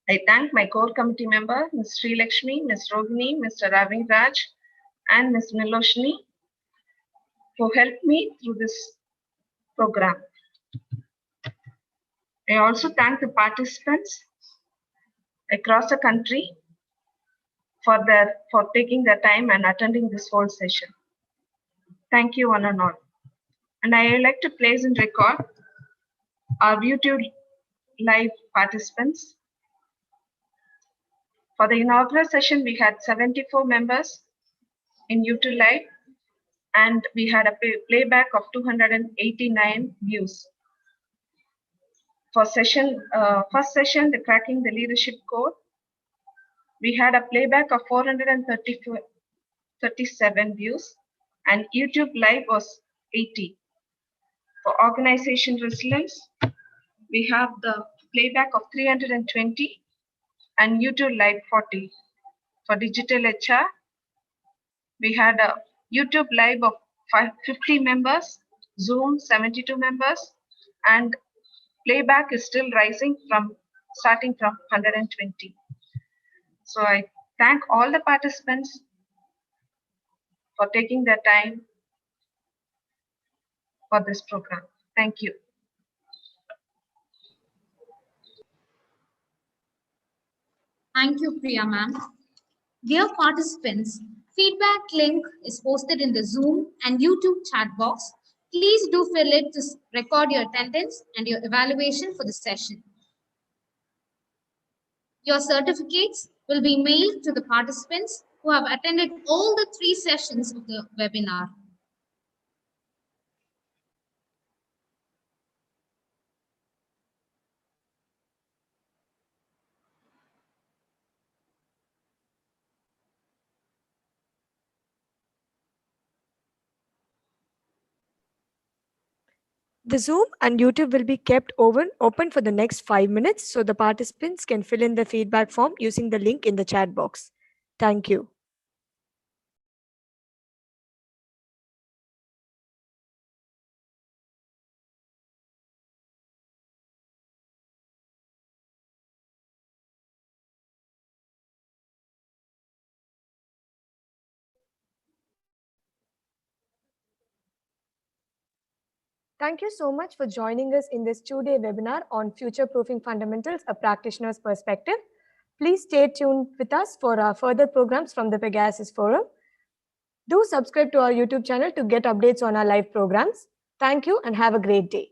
I thank my core committee member, Ms. Sri Lakshmi, Ms. Rohini, Mr. Ravi Raj, and Ms. Niloshni, who helped me through this program. I also thank the participants across the country for taking their time and attending this whole session. Thank you one and all. And I would like to place in record our YouTube live participants. For the inaugural session, we had 74 members in YouTube live, and we had a playback of 289 views. For first session, the Cracking the Leadership Code, we had a playback of 437 views, and YouTube live was 80. For Organization Resilience, we have the playback of 320 and YouTube live 40. For Digital HR, we had a YouTube live of 50 members, Zoom 72 members, and playback is still rising starting from 120. So I thank all the participants for taking their time for this program. Thank you. Thank you, Priya ma'am. Dear participants, feedback link is posted in the Zoom and YouTube chat box. Please do fill it to record your attendance and your evaluation for the session. Your certificates will be mailed to the participants who have attended all the 3 sessions of the webinar. The Zoom and YouTube will be kept open for the next 5 minutes so the participants can fill in the feedback form using the link in the chat box. Thank you. Thank you so much for joining us in this 2-day webinar on Future Proofing Fundamentals, a Practitioner's Perspective. Please stay tuned with us for our further programs from the Pegasus Forum. Do subscribe to our YouTube channel to get updates on our live programs. Thank you and have a great day.